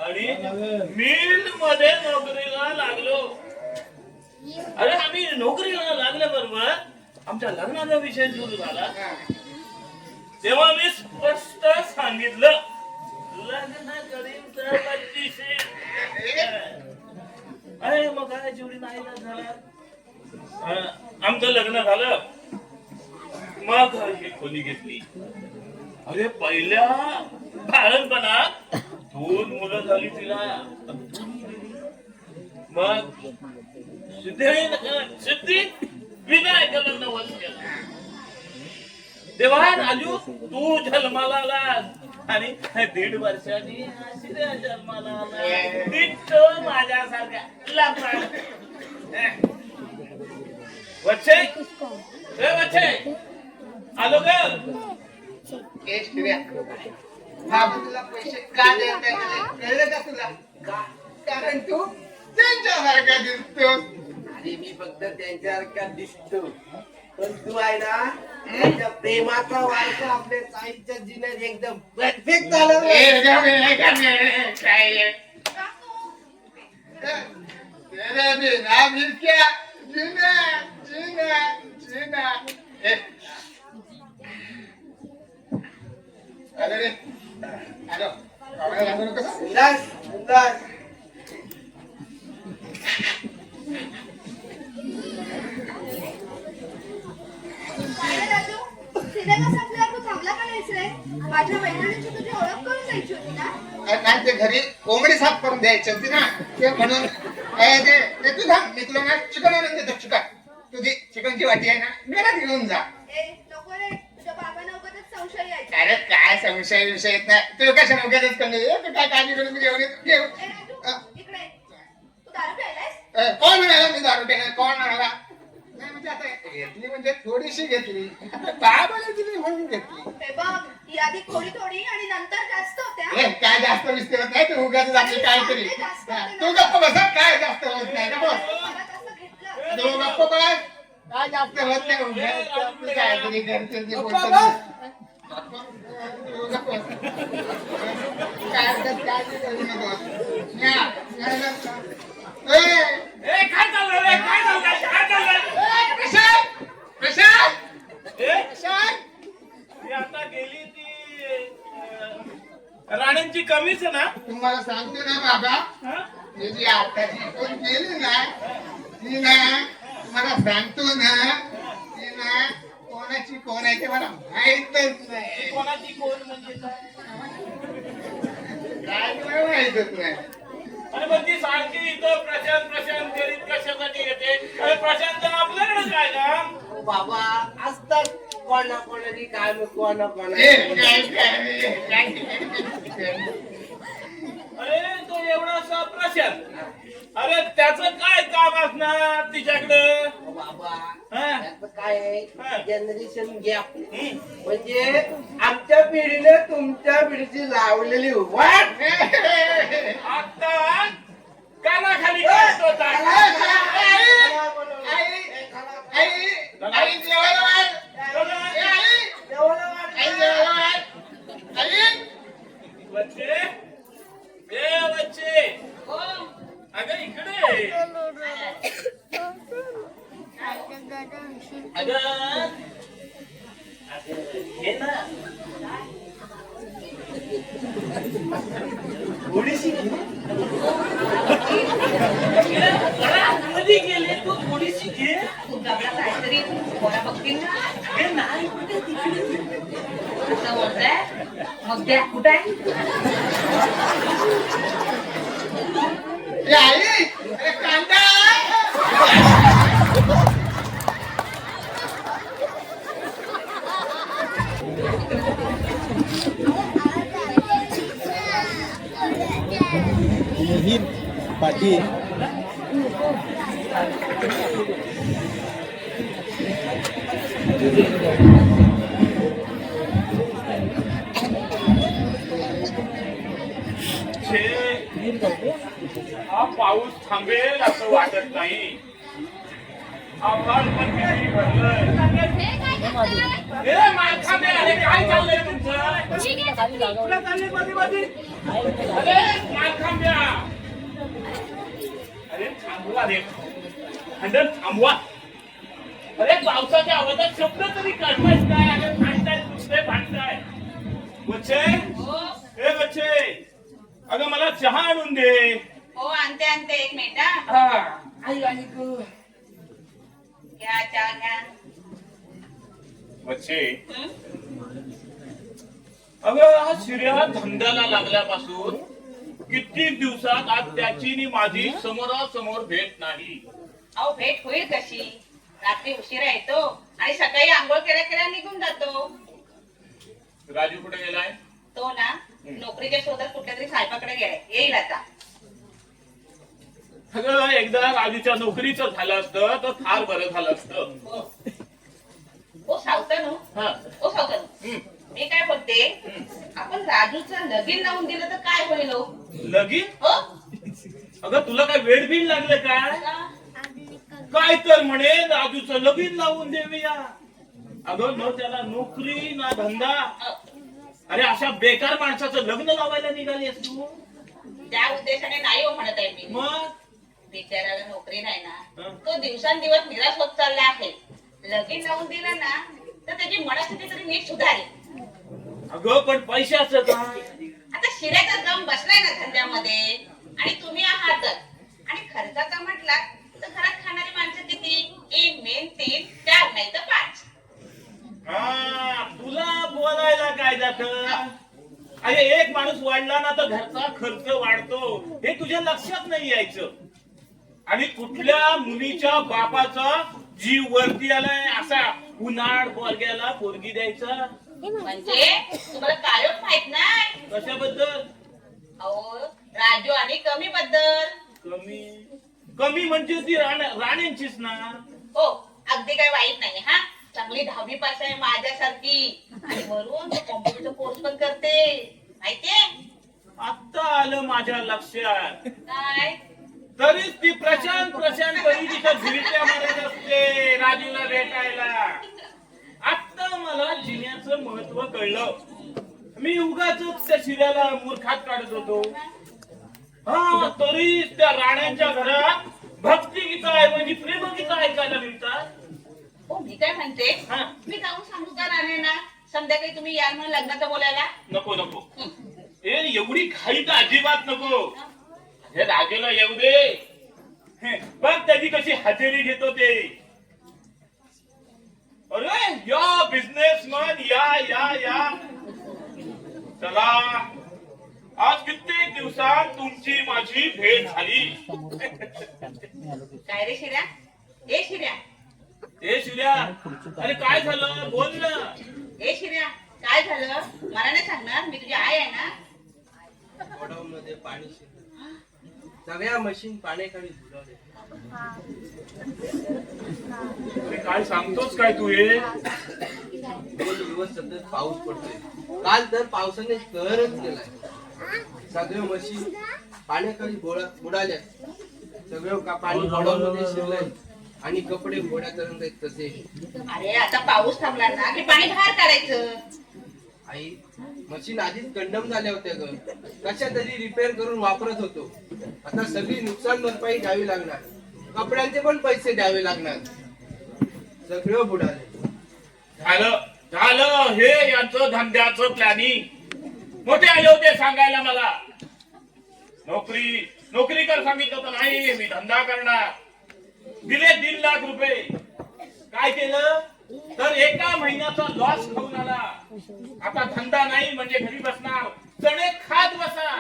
आणि मिल मध्ये नोकरीला लागलो. अरे आम्ही नोकरीला लागल्याबरोबर आमच्या लग्नाचा विषय सुरू झाला. तेव्हा मी स्पष्ट सांगितलं लग्न करीन तर 25. अरे मग काय जेवढी नाही झाला. आमचं लग्न झालं. मग ही खोली घेतली. अरे पहिल्या बाळणपणात 2 मुलं झाली तिला. मग सिद्धी विनायकाला नवस केला. तेव्हा राजू तू जन्माला आलास आणि 1.5 वर्षांनी शिर्या जन्माला आला. डिट्टो माझ्यासारख्या लबाड. वच्छे वच्छे आलो ग. बाबू तुला पैसे का देत नाही कळलं का तुला? कारण तू त्यांच्यासारखा दिसतोस. अरे मी फक्त त्यांच्यासारखा दिसतो पण तू आहे ना त्यांच्या प्रेमाचा वारसा आपल्या साहित्य जिन्यात एकदम परफेक्ट झाला. तेरे बिना फिर क्या जीना जीना जीना. अरे रे आलो आवाज लागू नको. उल्हास उल्हास सिनेमा संपल्यावर तू थांबला का नाहीस रे? माझ्या मैत्रिणीची तुझी ओळख करून द्यायची होती ना? नाही ते घरी कोंबडी साफ करून द्यायची होती ना ते म्हणून तू थांब मी तुला ना चिकन आणून देतो चिकन तुझी चिकनची वाटी आहे ना घरात घेऊन जा ए नको रे, तुझ्या बाबांना उगाचच संशय यायचा. अरे काय संशय विषय येत नाही तू कशा नव्हत्याच कमी तू काय काळजी करून मी घेऊन येतो घेऊ ए राजू, इकडे ये. तू दारू प्यायलायस? कोण म्हणाला मी दारू पेणार कोण म्हणाला नाही म्हणजे आता घेतली म्हणजे थोडीशी घेतली आता बाबाला दिली म्हणून घेतली हे बघ, ही आधी थोडी थोडी आणि नंतर जास्त होत्या. ए, काय जास्त विस्तीर होत नाही तू उगाच आपली काहीतरी तू गप्प बसा काय जास्त होत नाही का बस मला तसं घेतलं. तू गप्प बस काय जास्त होत नाही उगाच आपली काहीतरी करते ते गप्पा बोलतो बस. तू गप्प बस. काय हरकत काय ते करू नकोस. ए, ए, काय चाललंय रे? काय चाललंय? काय चाललंय? प्रशांत प्रशांत ए, प्रशांत ती आता गेली ती राणींची कमीच आहे ना? तुम्हाला सांगतो ना बाबा हा? ही जी आताची कोण केली ना ती ना तुम्हाला सांगतो ना ती ना कोणाची कोण आहे ते मला माहितच नाही कोणाची कोण म्हणजे काय? काय मला माहितच नाही अरे पण ती सारखी इथं प्रशांत प्रशांत करीत कशासाठी येते? अरे प्रशांत आपल्याकडे काय काम? ओ बाबा असतात कोणा कोणाची काम कोणा ए, कोणाची काय अरे तो एवढासा प्रशांत अरे त्याचं काय काम असणार तिच्याकडं? ओ बाबा हा? त्याचं काय हा. आहे जनरेशन गॅप हम्म. म्हणजे आमच्या पिढीने तुमच्या पिढीची लावलेली वाट आता कानाखाली काढत होता. आई जेवायला वाढ. ए, आई जेवायला वाढ. आई बच्चे ए बच्चे अगं इकडे अगं हे ना थोडीशी मध्ये गेले तू थोडीशी घे तुझ्याकडे काहीतरी पोरा बघतील ना हे नाही कुठे तिकडे असं बोलताय मग द्या कुठे आहे ए, आई अरे कांदा ही पाटील हा पाऊस थांबेल असं वाटत नाही आभाळ पण किती भरलंय ए, मालखाने आले, काय चाललंय तुमचं? कुठे चालले मध्ये? अरे, मालखांब्या. अरे, थांबवा रे. खंडन थांबवा. अरे, पावसाच्या आवाजात शब्द तरी काढवायच काय? अरे, भांडताय, दुसरे भांडताय. बच्चे? ए, बच्चे. अगं, मला चहा आणून दे. हो आणते आणते एक मिनिट हा. हा. आई, आई, गं. घ्या चहा घ्या बच्चे हं? अगं हा शिर्या धंद्याला लागल्यापासून कित्येक दिवसात आज त्याची नि माझी समोरासमोर भेट नाही. अहो भेट होईल कशी रात्री उशिरा येतो आणि सकाळी आंघोळ केल्या केल्या निघून जातो. राजू कुठे गेलाय? तो ना नोकरीच्या शोधात कुठल्या तरी साहेबाकडे गेलाय येईल आता. अगं एकदा राजूच्या नोकरीचं झालं असतं तर फार बरं झालं असतं. ओ सावकानू हा. ओ सावकानू मी काय बोलते आपण राजूचं लगीन लावून दिलं तर काय होईल हो? लगीन? हो? अगं तुला काय वेळ बिल लागलं काय? काय तर म्हणे राजूचं लगीन लावून देऊया. अगं न त्याला नोकरी ना धंदा. अरे अशा बेकार माणसाचं लग्न लावायला निघाली तू? त्या उद्देशाने नाही हो म्हणत आहे मी. मग बिचाराला नोकरी नाही ना हं. तो दिवसांदिवस निराश होत चालला आहे. लगीन लावून दिलं ना तर त्याची मनस्थिती तरी नीट सुधारेल. अगं पण पैशाचं काय? आता शिऱ्याचा दम बसलाय ना धंद्यामध्ये आणि तुम्ही आहातच. आणि खर्चाचा म्हटला तर घरात खाणारी माणसं किती? 1 मेन 3 4 नाही तर 5. हा, तू वाढला ना तर घरचा खर्च वाढतो, हे तुझ्या लक्षात नाही यायचं. आणि कुठल्या मुलीच्या बापाचा जीव वरती आलाय असा उन्हाळ बोरग्याला पोरगी द्यायचा? म्हणजे तुम्हाला कायच माहित नाही? कशाबद्दल? अहो राजू आणि कमी बद्दल. कमी कमी म्हणजे ती राण्यांचीच ना. हो अगदी काय वाईट नाही हा. चांगली 10वी पास आहे माझ्यासारखी आणि वरून कॉम्प्युटरचा कोर्स पण करते माहितीये. आता आलं माझ्या लक्षात. काय तरीच ती प्रशांत करी तिथं झिरट्या मारत असते राजूला भेटायला. आता मला जिन्याचं महत्व कळलं. मी उगाच त्या शिऱ्याला मूर्खात काढत होतो. हा तरीच त्या राण्यांच्या घरात भक्तिगीता ऐवजी प्रेमगीता ऐकायला मिळतात. हो मी काय म्हणते, हा. मी जाऊन सांगू का राणेंना संध्याकाळी तुम्ही याल म्हणून लग्नाचं बोलायला? नको नको, हे एवढी घाई तर अजिबात नको. हे राजूला येऊ दे, बघ त्याची कशी हजेरी घेतो ते. अरे या बिझनेसमन या या या. चला आज कित्येक दिवसात तुमची माझी भेट झाली. काय रे शिर्या? ए शिर्या, ए शिर्या, अरे काय झालं बोल ना. ए शिर्या काय झालं? मला नाही सांगणार? मी तुझी आई आहे ना. गोडाऊनमध्ये पाणी शिरलं. सगळ्या मशीन पाण्याखाली बुडवले. अरे काय सांगतोस काय तू हे? 2 दिवस सतत पाऊस पडतोय. काल तर पावसाने कहरच केलाय. सगळ्या मशीन पाण्याखाली बुडाल्या. सगळं पाणी गोडाऊनमध्ये शिरलंय आणि कपडे घोड्यापर्यंत आहेत तसे. अरे आता पाऊस थांबला ना की पाणी बाहेर काढायचं. आई मशीन आधीच कंडम झाल्या होत्या ग. कशा तरी रिपेअर करून वापरत होतो. आता सगळी नुकसान भरपाई द्यावी लागणार. कपड्यांचे पण पैसे द्यावे लागणार. सगळं बुडाले. झालं झालं हे यांचं धंद्याचं प्लॅनिंग. मोठे आले होते सांगायला मला नोकरी कर सांगितलं तर नाही मी धंदा करणार. दिले 1.5 लाख रुपये. काय केलं तर एका महिन्याचा लॉस खाऊन आला. आता धंदा नाही म्हणजे घरी बसणार चणे खात बसा.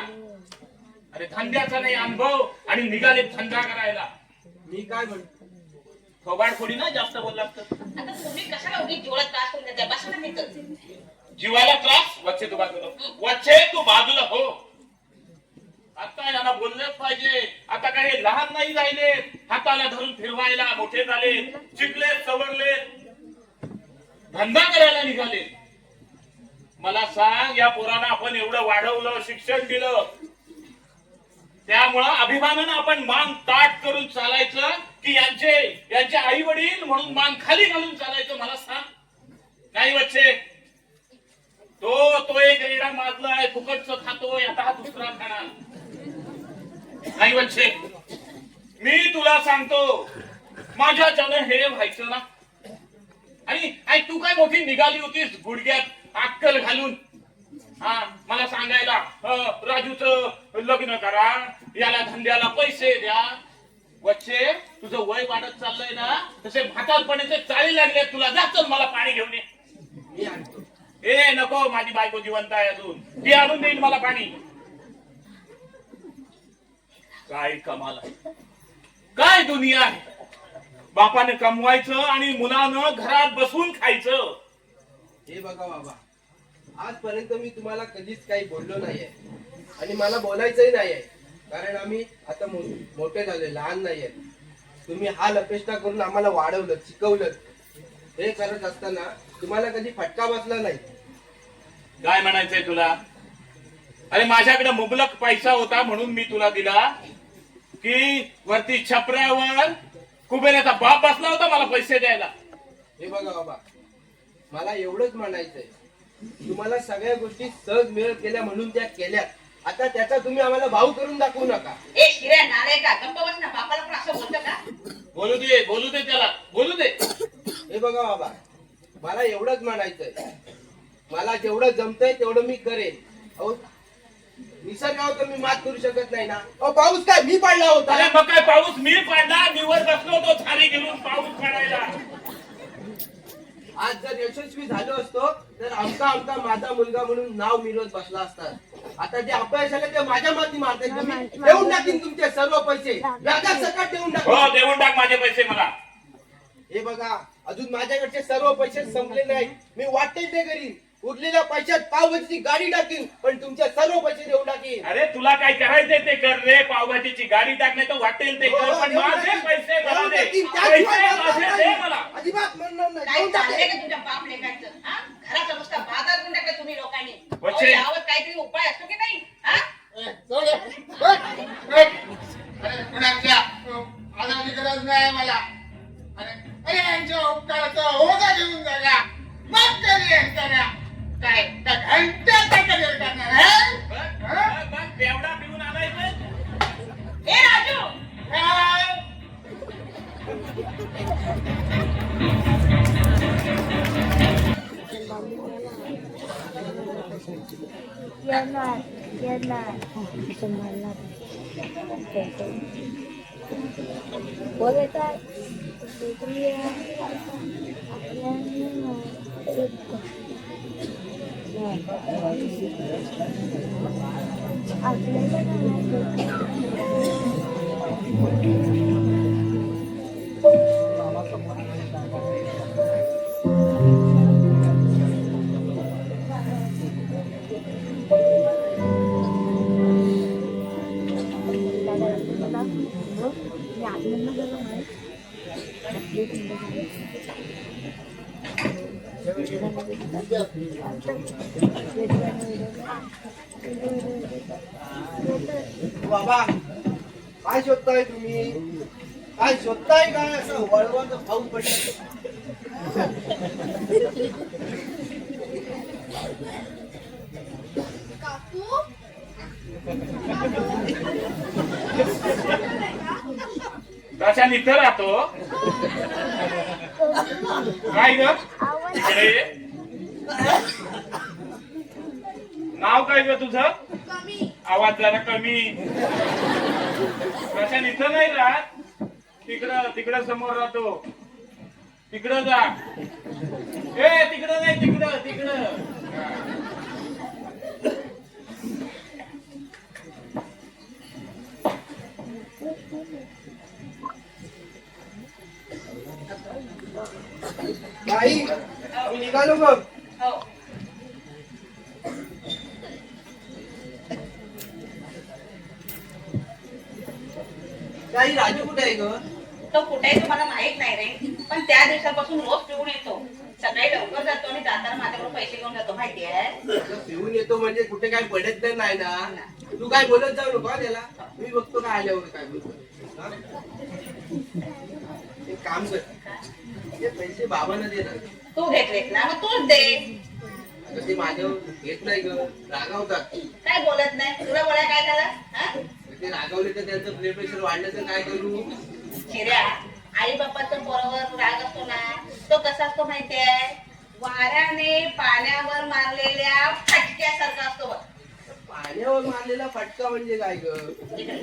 अरे धंद्याचा नाही अनुभव आणि निघाले धंदा करायला. मी काय म्हणतो, थोबाड खोडी ना जास्त बोलला तर. आता तुम्ही कशाला उगी जीवाला त्रास करून देताय? बसा ना तिथं. जीवाला त्रास वच्चे तू बाजूला हो. आता यांना बोललेच पाहिजे. आता काय हे लहान नाही राहिले, हाताला धरून फिरवायला मोठे झाले, शिकले सवरले, धंदा करायला निघाले. मला सांग या पोरांना आपण एवढं वाढवलं, शिक्षण दिलं, त्यामुळं अभिमानानं आपण मान ताट करून चालायचं की यांचे आई वडील म्हणून मान खाली घालून चालायचं? मला सांग. नाही वच्चे, तो एक रेडा माजलाय, फुकटचं खातोय, आता हा दुसरा खाणार नाही. वच्चे मी तुला सांगतो माझ्याच्यानं हे व्हायचं ना. आणि तू काय मोठी निघाली होतीस गुडघ्यात अक्कल घालून मला सांगायला राजूचं लग्न करा, याला धंद्याला पैसे द्या. वच्चे तुझं वय वाढत चाललंय ना, तसे म्हातारपणाचे चाळी लागले तुला. जा चल मला पाणी घेऊन ये. मी आणतो. ए नको, माझी बायको जिवंत आहे अजून, ती आणून देईल मला पाणी. काय कमाल आहे, काय दुनिया आहे. बापाने कमवायचं आणि मुलानं घरात बसून खायचं. हे बघा बाबा, आजपर्यंत मी तुम्हाला कधीच काही बोललो नाहीये आणि मला बोलायचंही नाहीये. कारण आम्ही आता मोठे झाले, लहान नाहीये. तुम्ही हाल अपेक्षा करून आम्हाला वाढवलं, शिकवलं. हे करत असताना तुम्हाला कधी फटका बसला नाही. काय म्हणायचंय तुला? अरे माझ्याकडे मुबलक पैसा होता म्हणून मी तुला दिला की वरती छपऱ्यावर कुबेराचा बाप बसला होता मला पैसे द्यायला? हे बघा बाबा, मला एवढंच म्हणायचंय, तुम्हाला सगळ्या गोष्टी सहज मिळत गेल्या म्हणून त्या केल्या. आता त्याचा तुम्ही आम्हाला भाऊ करून दाखवू नका. ए शिर्या नालाय का? गप्प बस ना. बापाला पण असं बोलतं का? बोलू दे त्याला, बोलू दे. हे बघा बाबा, मला एवढंच म्हणायचंय, मला जेवढं जमतंय तेवढं मी करेन. अहो निसर्गावर तर मी मात करू शकत नाही ना. अहो पाऊस काय मी पडला होता? अरे मग काय पाऊस मी पडला? मी वर बसलो होतो झाडी घेऊन पाऊस पडायला. आज जर यशस्वी झालो असतो तर आमका माझा मुलगा म्हणून नाव मिळवत बसला असतात. आता जे अपयश आले ते माझ्या माती मारताय तुम्ही. देऊन टाकीन तुमचे सर्व पैसे, व्याजात सकट देऊन हो टाकीन. देऊन टाक माझे पैसे मला. हे बघा, अजून माझ्याकडचे सर्व पैसे संपले नाहीत. मी वाटेल ते करीन. उरलेल्या पैशात पावभाजीची गाडी टाकीन, पण तुमचे सर्व पैसे देऊन टाकीन. अरे तुला काय करायचंय ते कर रे. पावभाजीची गाडी टाकणे तर वाटेल ते कर, पण माझे पैसे मला दे. पैसे माझे दे मला. अजिबात म्हणणार नाही. काय देऊन चाललंय टाकीन. का तुमच्या बाप लेकांचं? हा? घराचा नुसता बाजार करून टाकला तुम्ही लोकांनी. वच्चे. अहो, यावर काहीतरी उपाय असतो की नाही? हा? अरे कुणाच्या आधाराची गरज नाही मला. अरे यांच्या उपकाराचा ओझा घेऊन जागा मग करिअर करा. काय घंट्याचा करिअर करणार आहे? बेवडा पिऊन आलाय काय? ए राजू, काय? बाबा, काय शोधताय तुम्ही? काय शोधताय? काय असं वळवण पाऊस पडलं? काकू प्रशांत इथं राहतो. काय ग इकडे ये. नाव काय ग तुझं? कमी आवाज जरा कमी. प्रशांत इथं नाही राहत. तिकडं समोर राहतो. तिकडं जा. ए तिकडं नाही, तिकडं. बाई, मी निघालो मग. हो. काही राजू कुठे आहे ग? तो कुठे आहे तुम्हाला माहित नाही रे, पण त्या दिवसापासून रोज पिऊन येतो. सकाळी लवकर जातो आणि जाताना माझ्याकडून पैसे घेऊन जातो, माहिती आहे? अगं, पिऊन येतो म्हणजे कुठे काय पडत तर नाही ना. तू काय बोलत जाऊ नको हा त्याला. मी बघतो काय आल्यावर काय बोलतो. हा? एक काम कर, ते पैसे बाबांना दे ना. तू घेतलेत ना, मग तूच दे. अगं, ते माझ्यावर घेत नाही ग, रागावतात. काय बोलत नाही? तुला बोलाय काय झालं? हा? ते रागावले तर त्यांचं ब्लड प्रेशर वाढलं तर काय करू? शिर्या, आई बापाचं बरोबर राग असतो ना, तो कसा असतो माहितीये? वाऱ्याने पाण्यावर मारलेल्या फटक्यासारखा असतो बघ. पाण्यावर मारलेला फटका म्हणजे काय ग? इकडे.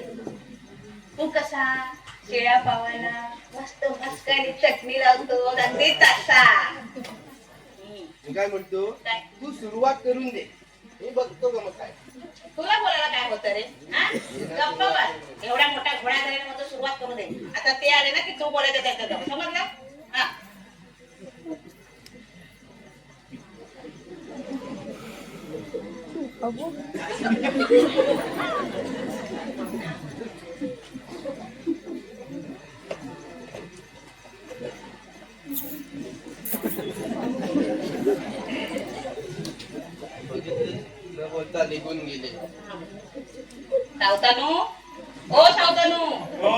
तू कसा शेळ्या पावायला मस्त मस्कानी चटणी लावतो, अगदी तसा. मी काय म्हणतो, काय? तू सुरुवात करून दे, मी बघतो का मग काय. तुला बोलायला काय होतं रे? हा? गप्प बस. एवढ्या मोठ्या घोड्या झाल्याने मग तू सुरुवात करू दे. आता ते आले ना की तू बोलायचं त्याचं, समजलं? हा. न बोलता निघून गेले. सावतानू, ओ सावतानू, हो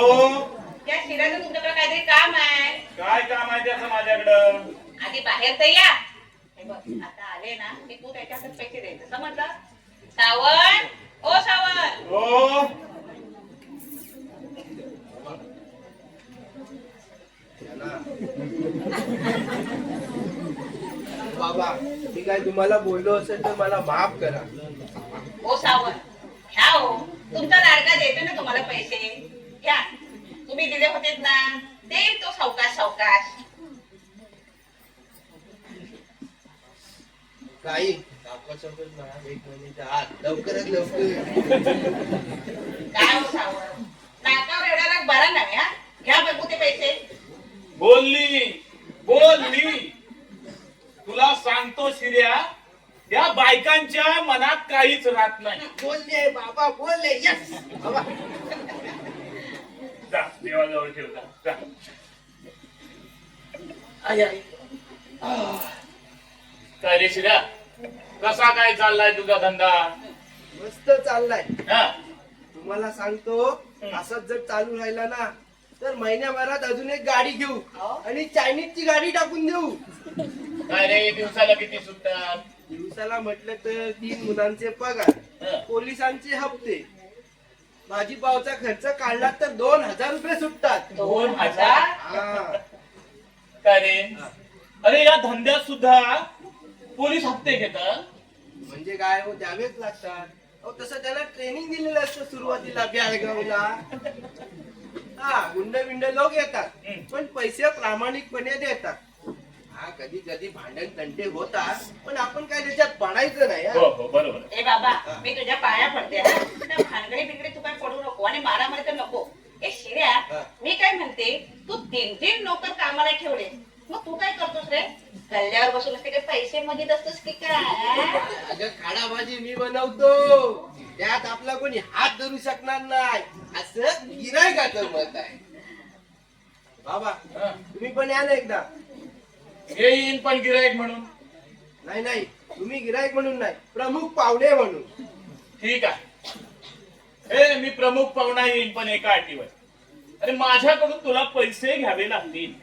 त्या शिऱ्याचं तुमच्याकडे काहीतरी काम आहे. काय काम आहे त्याचं माझ्याकडं? आधी बाहेर तर या. हे बघ, आता आले ना की तू त्याच्या हातात पैसे द्यायचे, समजलं? सावण, ओ सावण. हो बाबा, मी काय तुम्हाला बोललो असेल तर मला माफ करा. ओ सावण, घ्या हो. तुमचा लाडका देतो ना तुम्हाला पैसे. घ्या. तुम्ही दिले होतेत ना, देईल तो सावकाश सावकाश. ताई दाखवासोबत ना 1 महिन्याच्या आत लवकरात लवकर. काय हो सावं? नाकावर एवढा बरा नाही हा. घ्या बघू ते पैसे. बोलली तुला सांगतो शिर्या, त्या बायकांच्या मनात काहीच राहत नाही. बोलले बाबा बोलले. यस बाबा. जा देवाजवळ ठेव जा. आई आई. काय रे शिर्या, कसा काय चाललाय तुझा धंदा? मस्त चाललाय. हा? तुम्हाला सांगतो असंच जर चालू राहिला ना तर महिन्याभरात अजून एक गाडी घेऊ आणि चायनीजची गाडी टाकून देऊ. काय रे, दिवसाला किती सुटतात? दिवसाला म्हटलं तर 3 मुलांचे पगार, पोलिसांचे हप्ते, भाजीपावचा खर्च काढला तर 2000 रुपये सुटतात. 2000? हा. काय रे, अरे या धंद्यात सुद्धा पोलीस हप्ते घेतात? म्हणजे काय हो, द्यावेच लागतात. अहो तसं त्याला ट्रेनिंग दिलेलं असतं सुरुवातीला बेळगावला. हा, गुंड बिंड लोक येतात पण पैसे प्रामाणिकपणे देतात. हा, कधी कधी भांडण तंटे होतात पण आपण काय त्याच्यात पडायचं नाही. हो हो बरोबर. ए बाबा, मी तुझ्या पाया पडते हा. त्या भानगडी बिगडी तू काय पडू नको आणि मारामारी तर नको. ए शिर्या, मी काय म्हणते, तू 3 नोकर कामाला ठेवले, मग तू काय करतोस रे? गल्ल्यावर बसून असते काय पैसे मजेत असतोस की काय? अगं खाडाभाजी मी बनवतो, त्यात आपला कोणी हात धरू शकणार नाही असं गिऱ्हाईकाचं मत आहे. बाबा तुम्ही पण या ना एकदा. येईन पण गिराईक म्हणून? नाही नाही, तुम्ही गिऱ्हाईक म्हणून नाही, प्रमुख पाहुणे म्हणून. ठीक आहे, ए मी प्रमुख पाहुणा येईन पण एका अटीवर. अरे माझ्याकडून तुला पैसे घ्यावे लागतील.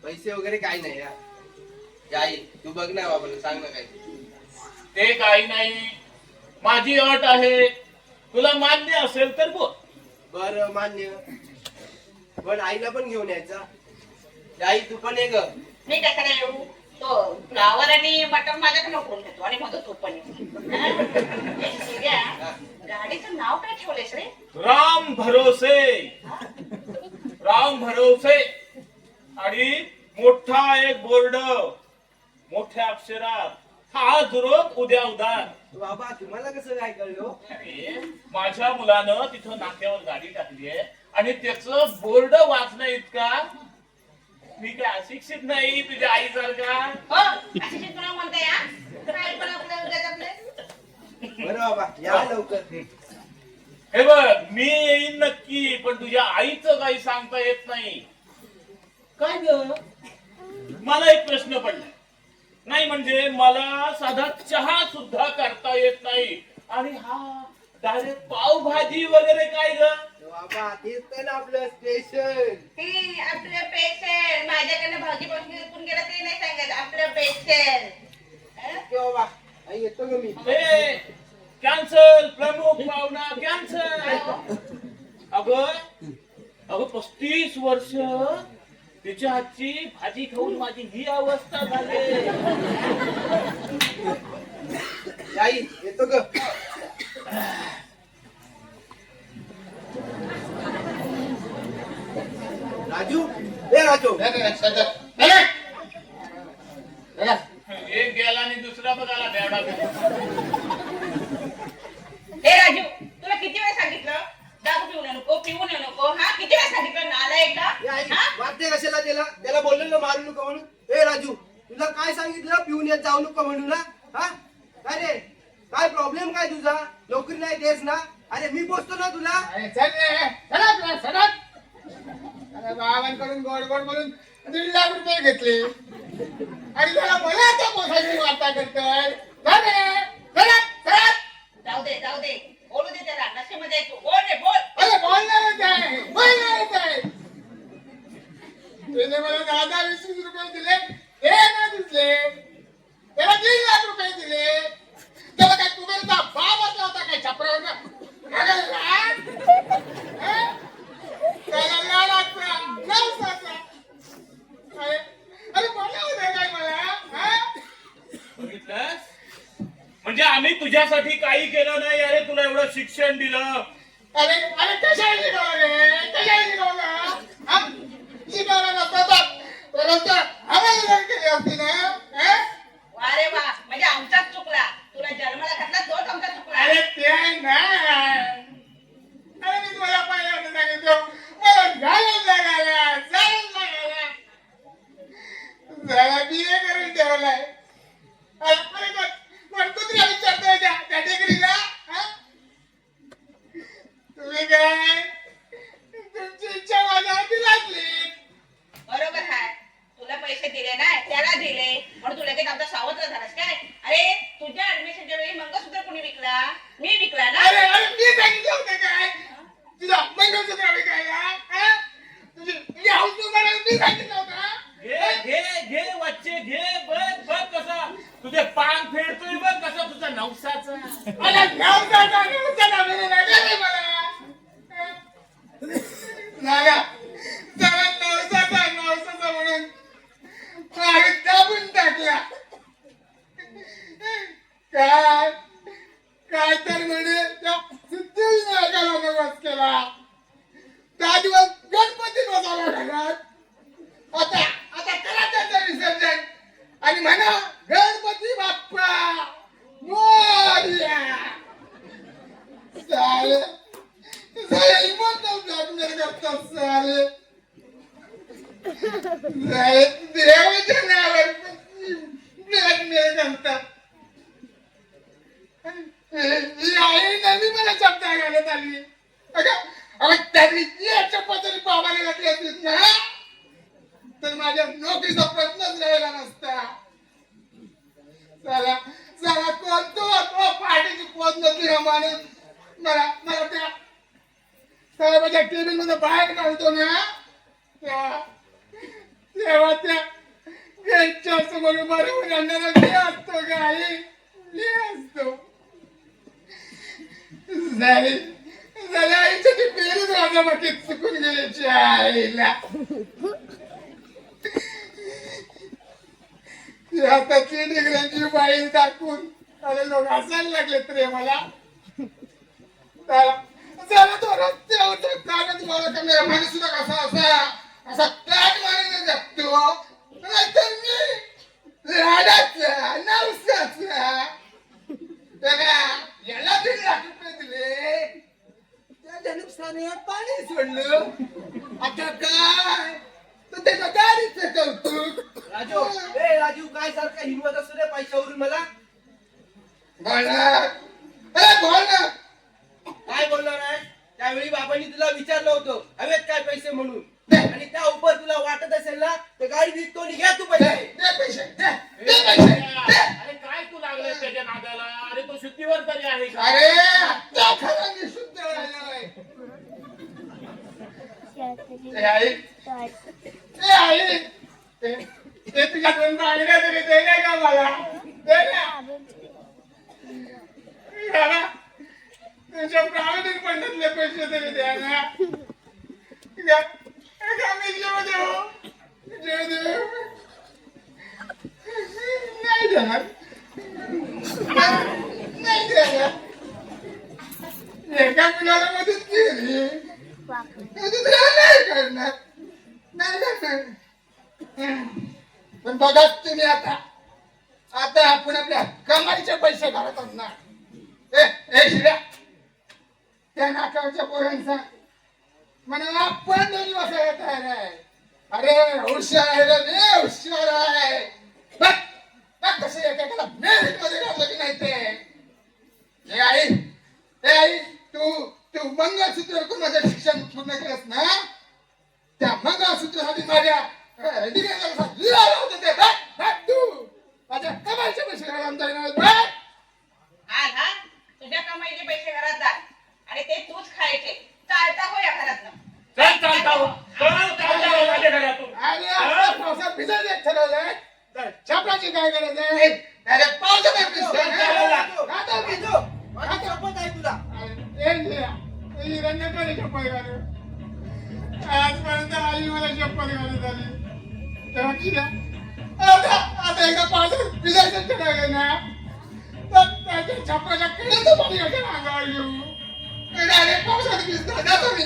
पैसे वगैरे काही नाही या. आई तू बघ ना बाबा, सांग ना काही. ते काही नाही, माझी अट आहे, तुला मान्य असेल तर बोल. बर मान्य, पण आईला पण घेऊन यायचा. आई तू पण ये ग. मी कशाला येऊ? तो फ्लावर आणि मटण माझ्याकडे नकरून घेतो आणि म्हणतो तू पण ये. ए शिर्या, गाडीचं नाव काय ठेवलेस रे? राम भरोसे. राम भरोसे. आणि मोठा एक बोर्ड, मोठ्या अक्षरात, आज रोज उद्या उदार. बाबा तुम्हाला कसं काय कळलं? अरे माझ्या मुलानं तिथं नाक्यावर गाडी टाकली आहे आणि त्याचं बोर्ड वाचणं इतका, मी काय अशिक्षित नाही तुझ्या आईसारखा? हो, अशी कोणा म्हणताय हा? काय पण आपल्या उद्याच आपले. बरं बाबा या लवकर. हे बघ, मी येईन नक्की, पण तुझ्या आईचं काही सांगता येत नाही. काय ग, मला एक प्रश्न पडला. नाही म्हणजे मला साधा चहा सुद्धा करता येत नाही, आणि हा डायरेक्ट पावभाजी वगैरे काय ग? बाबा तेच तर ना आपलं स्पेशल. ते आपलं पेशल. माझ्याकडनं भाजी बसून गेलं ते नाही सांगत. आपलं पेशल. बाबा आई येतो ग मी. कॅन्सल, प्रमुख पाहुणा कॅन्सल. अगं 35 वर्ष तिच्या हातची भाजी खाऊन माझी ही अवस्था झाली. आई येतो ग. राजू, ए राजू. एक गेला आणि दुसरा बघायला बेवडा. हे राजू, तुला किती वेळ सांगितलं दारू पिऊ नको, पिऊ नको? हा, किती वेळ सांगितलं? नालायक का? ए आई हा? वाद्य कशाला दिला? त्याला बोललो ना मारू नको म्हणून. ए राजू तुला काय सांगितलं? पिऊन येत जाऊ नको म्हणून ना. हा काय रे, काय प्रॉब्लेम काय तुझा? नोकरी नाही देस ना? अरे मी पोचतो ना तुला. बाबांकडून गोड गोड बोलून 1.5 लाख रुपये घेतले आणि त्याला मला त्या पोसाची वार्ता करतोय. जाऊ दे. बोलू दे त्याला. नशेमध्ये आहे तू. बोल रे, बोल. अरे बोलणारच आहे. त्याने मला 10-20 रुपये दिले, हे ना दिसले. त्याला 3 लाख रुपये दिले. त्याला काय कुबेरचा बाप असला होता काय छपरावर? त्याला लाडाचा, नवसाचा. अरे बोलला होता काय मला? बघितलंस? म्हणजे आम्ही तुझ्यासाठी काही केलं नाही. अरे तुला एवढं शिक्षण दिलं. अरे कशाला शिकवलं रे? कशाला शिकवलं? शिकवलं नसतं तर आम्हाला केली असती ना. वारे मी सांगितलं होतं. घे घे घे वच्चे घे बघ बघ कसा तुझे पान फेडतोय बघ कसा तुझा नवसाचा मला नवसाचा नवलेला नाही रे मला. नागा, जरा नवसाचा म्हणून मागे दाबून टाकला. काय तर म्हणे त्या सिद्धिविनायकाला नवस केला. 10 दिवस गणपती बसवला घरात. आता करा त्याचं विसर्जन आणि म्हणा गणपती बाप्पा मोरया. साले इमोशनल ब्लॅकमेल करतात साले. देवाच्या नावावर ब्लॅकमेल करतात. ही आईने मी मला शब्द घालत आली. अगं त्यांनी याच्या पद्धतीने बाबाने घातली असतील ना तर माझ्या नोकरीचा प्रश्नच राहिला नसता. चला कोणतो पार्टीची पोच नसली हा माणूस मला त्या साहेबाच्या टेबिल मध्ये बाहेर काढतो ना तेव्हा त्या गेटच्या समोर बरोबर आणणारा मी असतो का आई? मी असतो. झाली आईच्या ती पेरीच वाजाबाकी चुकून गेल्याची आईला. हाताची डिग्र्यांची बाई दाखवून अरे लोक हसायला लागलेत रे मला. चला तो रस्त्यावर कागद मला कमी माणूस सुद्धा असा काट मारीने जगतो. नाहीतर मी लाडाचा नवसाचा याला 1.5 लाख रुपये दिले. त्याच्या नुकसानीवर पाणी सोडलं. आता काय तर त्याच्या गाडीचं कौतुक. राजू काय सारखा हिंमत असू रे पैशावरून मला बोल ना. काय बोलणार आहे? त्यावेळी बाबांनी तुला विचारलं होतं हवेत काय पैसे म्हणून आणि त्या उपर तुला वाटत असेल ना तर गाडी विकतो आणि घ्या तू पैसे. अरे काय तू लागलाय त्याच्या नादाला अरे तो शुद्धीवर तरी आहे का? अरे आता खरं मी शुद्ध राहिलो आहे. आई ते तुझ्या 2 बांगड्या तरी दे नाही का मला? दे ना. तुझ्या प्रायव्हेट फंडातले पैसे तरी द्या ना. मी जेव देऊ नाही देणार. नाही देणार. एका मुलाला मदत केली दुसऱ्याला नाही करणार. नाही करणार. पण बघा तुम्ही आता आपण आपल्या कमाईचे पैसे घालत आहोत ना. ए शिऱ्या त्या नाकावरच्या पोरांचा म्हणा आपण दोन्ही बसायला तयार आहे. अरे हुशार आहे रे हुशार आहे. बघ कसं एकेकाला मेरिट मध्ये घातलं की नाही ते. आई तू मंगळसूत्र माझं शिक्षण पूर्ण केलंस ना त्या मंगळसूत्रासाठी माझ्या तू माझ्या कमाईचे पैसे घाला. हा तुझ्या कमाईचे पैसे घरात जा आणि ते तूच खायचे. चालता हो या घरातनं. चल चालता हो माझ्या घरातून. आणि पावसात भिजायचं ठरवलंय तर छापराची काय गरज आहे? अरे पावसात शपथ आहे तुला. आजपर्यंत आई मला शपथ घालत आली तेव्हा आता एकदा पावसात भिजायचं ठरवलंय ना तर त्याच्या छापराच्या कडेचं पाणी कशा अंगावर घेऊ. अरे पावसात भिजता जातो मी.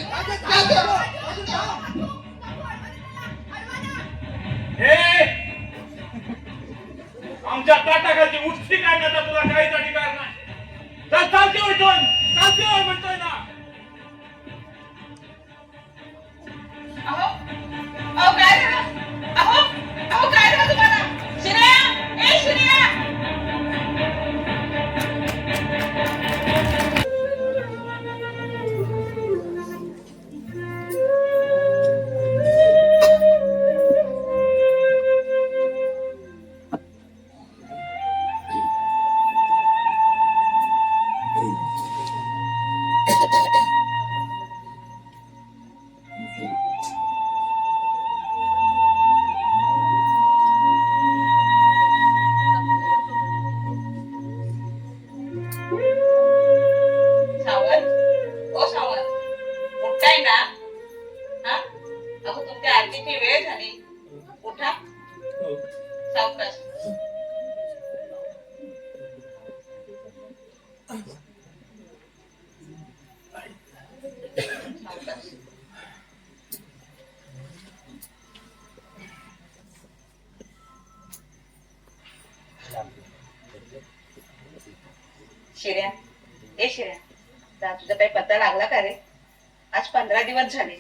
आमच्या ताटाखालची उठती काढण्याचा तुला काहीच अधिकार नाही. तर चालते होय म्हणतोय ना. अहो काय झालं? अहो काय झालं तुम्हाला? शिर्या. Hey. ना? हा? अहो तुमच्या आरतीची वेळ झाली. उठा. सावकाश. सावकाश. शिर्या, ए शिर्या, तुझा काही पत्ता लागला का रे? आज 15 दिवस झाले.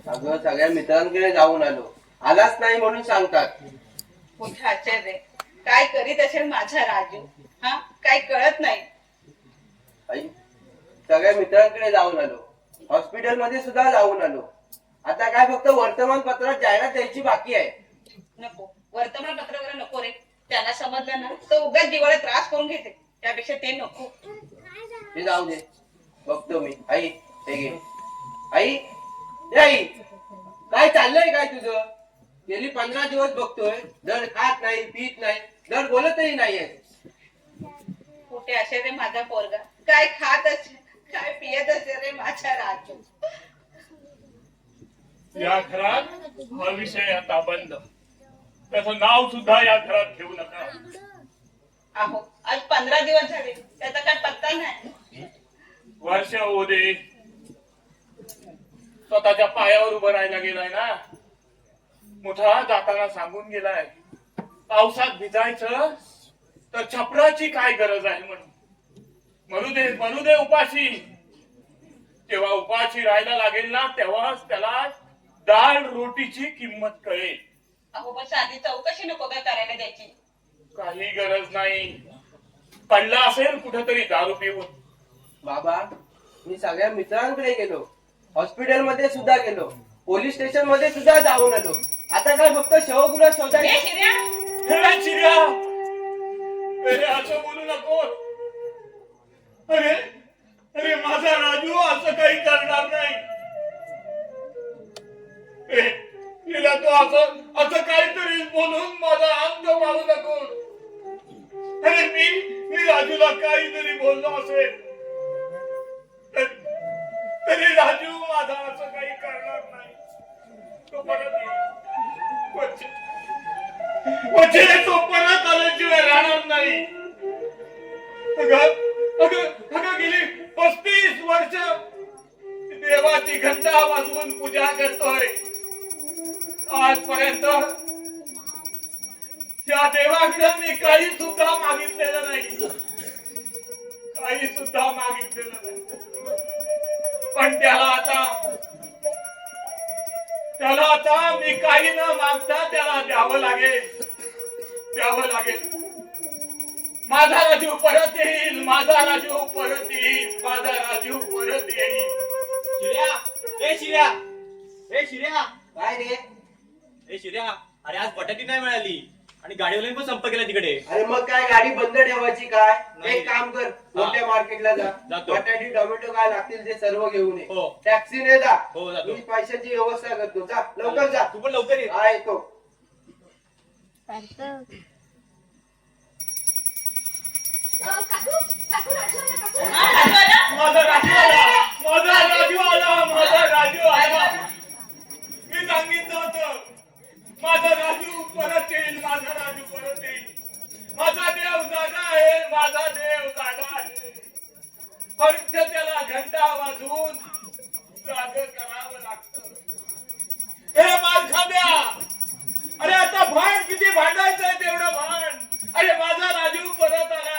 अगं सगळ्या मित्रांकडे जाऊन आलो, आलाच नाही म्हणून सांगतात. मोठं आश्चर्य. काय करीत असेल माझा राजू? हा, काय कळत नाही. आई, सगळ्या मित्रांकडे जाऊन आलो, हॉस्पिटल मध्ये सुद्धा जाऊन आलो. आता काय फक्त वर्तमानपत्रात जाहिरात द्यायची बाकी आहे. नको, वर्तमानपत्र वगैरे नको रे. त्यांना समजलं ना तर उगाच जीवाला त्रास करून घेते. त्यापेक्षा ते नको. ते जाऊ दे, बघतो मी. आई हे घे. आई, ए आई, काय चाललंय काय तुझं? गेली 15 दिवस बघतोय, धड खात नाही, पीत नाही, धड बोलतही नाहीये. कुठे असे रे माझा पोरगा? काय खात असेल, काय पियत असेल रे माझा राजू? या घरात हा विषय आता बंद. त्याचं नाव सुद्धा या घरात घेऊ नका. अहो आज 15 दिवस झाले, त्याचा काय पत्ता नाही. वर्ष होऊ दे, स्वतःच्या पायावर उभं राहायला गेलाय ना. मोठा जाताना सांगून गेलाय, पावसात भिजायचं तर छपराची काय गरज आहे म्हणून. म्हणू दे उपाशी. जेव्हा उपाशी राहायला लागेल ना तेव्हाच त्याला डाळ रोटीची किंमत कळेल. अहो पण साधी चौकशी नको का करायला द्यायची? काही गरज नाही. पडला असेल कुठेतरी दारू पिऊन. बाबा, मी सगळ्या मित्रांकडे गेलो, हॉस्पिटल मध्ये सुद्धा गेलो, पोलीस स्टेशन मध्ये सुद्धा जाऊन आलो. आता काय फक्त शवगृह शोधायला. ए शिर्या, हे चिर्या, अरे असं बोलू नको. अरे माझा राजू असं काही करणार नाही. तिला तो असं काहीतरी बोलून माझा अंग मारू नको. अरे मी राजूला काहीतरी बोललो असेल तरी राजू माझा असं काही करणार नाही. तो परत येईल. तो परत आल्याशिवाय राहणार नाही. अगं गेली 35 वर्ष देवाची घंटा वाजवून पूजा करतोय. आजपर्यंत त्या देवाकडे मी काही सुद्धा मागितलेलं नाही. काही सुद्धा मागितलेलं नाही. पण त्याला आता मी काही न मागता त्याला द्यावं लागेल. माझा राजू परत येईल. माझा राजू परत येईल. शिर्या, ए शिर्या, काय रे? ए शिर्या, अरे आज बटाटी नाही मिळाली आणि गाडीवाल्याने पण संप केला तिकडे. अरे मग काय गाडी बंद ठेवायची काय? नाही. एक काम कर, मोठ्या मार्केटला जा, जातो. बटाटी टोमॅटो काय लागतील ते सर्व घेऊन ये. हो. टॅक्सीने जा. हो, जातो. मी पैशाची व्यवस्था करतो. जा लवकर जा. तू पण लवकर ये. हा येतो. काकू काकू राजू आला, काकू. हा, राजू आला? माझा राजू आला. मी सांगितलं होतं, माझा राजू परत येईल. माझा देव जागा आहे. फक्त त्याला घंटा वाजवून जाग करावं लागतं. हे मालखाद्या, अरे आता भांड किती भांडायचंय तेवढं भांड. अरे माझा राजू परत आलाय.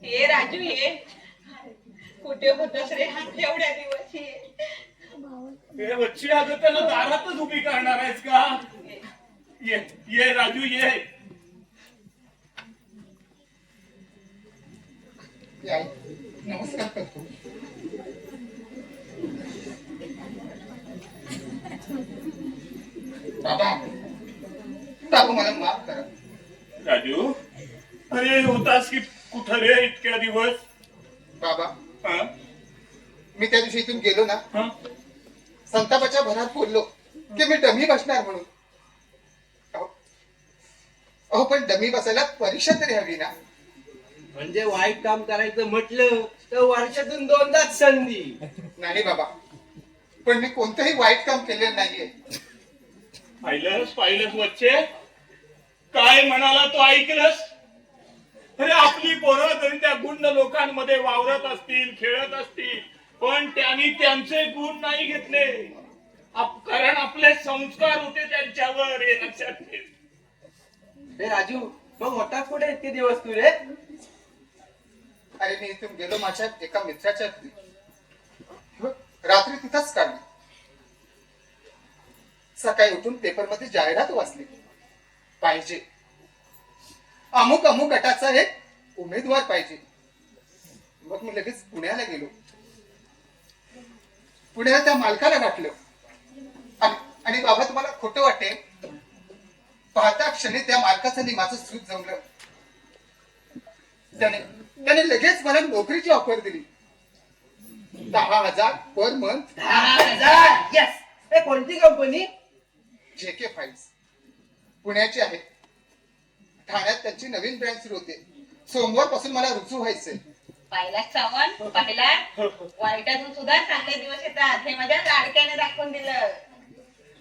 ये राजू ये. कुठे होतस रे एवढ्या दिवस? ये. हे बच्ची, अगं त्याला दारातच उभी करणार आहेस का? ये राजू ये. आई, नमस्कार करतो. बाबा मला माफ करा. राजू, अरे होतास की कुठं रे इतक्या दिवस? बाबा, हा? मी त्या दिवशी इथून गेलो ना, हा? संतापाच्या भरात बोललो की मी डमी बसणार म्हणून. अहो पण डमी बसायला परीक्षा तरी हवी ना. म्हणजे वाईट काम करायचं म्हटलं तर वर्षातून दोनदाच संधी. नाही बाबा, पण मी कोणतंही वाईट काम केलेलं नाहीये. पाहिलंस वच्चे काय म्हणाला तो ऐकलंस? अरे आपली पोरं तरी त्या गुंड लोकांमध्ये वावरत असतील, खेळत असतील, पण त्यांनी त्यांचे गुण नाही घेतले. कारण आपले संस्कार होते त्यांच्यावर, हे लक्षात ठेव. रे राजू, मग होतास कुठे इतके दिवस तू रे? अरे मी इथून गेलो माझ्या एका मित्राच्या घरी. रात्री तिथंच काढली. सकाळी उठून पेपरमध्ये जाहिरात वाचली, पाहिजे अमुक अमुक गटाचा एक उमेदवार पाहिजे. मग मी लगेच पुण्याला गेलो. पुण्याला त्या मालकाला गाठलं. आणि बाबा तुम्हाला खोटं वाटेल, पाहता क्षणी त्या मालकाचं आणि माझं सूत जमलं. त्याने लगेच मला नोकरीची ऑफर दिली. 10,000 पर मंथ. 10,000. येस. हे कोणती कंपनी? JK फाईल्स पुण्याची आहे. ठाण्यात त्यांची नवीन ब्रँच सुरू होते. सोमवार पासून मला रुजू व्हायचंय. पाहिला सावंत, पाहिला वाईटातून सुद्धा चांगले दिवस येतात, हे माझ्या लाडक्याने दाखवून दिलं.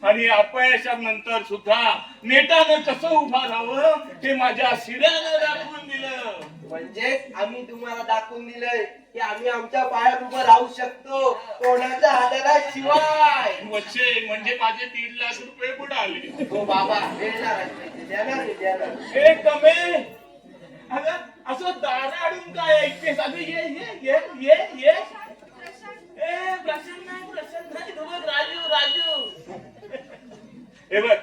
आणि अपयशानंतर सुद्धा नेटानं कसं उभा राहावं हे माझ्या शिऱ्यानं दाखवून दिलं. म्हणजे आम्ही तुम्हाला दाखवून दिलंय की आम्ही आमच्या पायावर उभं राहू शकतो, कोणाच्या हाताला शिवाय. वच्चे म्हणजे माझे 3 लाख रुपये बुडाले. हो बाबा, देणार. हे कमे अगं असं दारा अडून काय ऐकतेस? अगं ये ए प्रसन्न नाही तो बघ, राजू. हे बघ,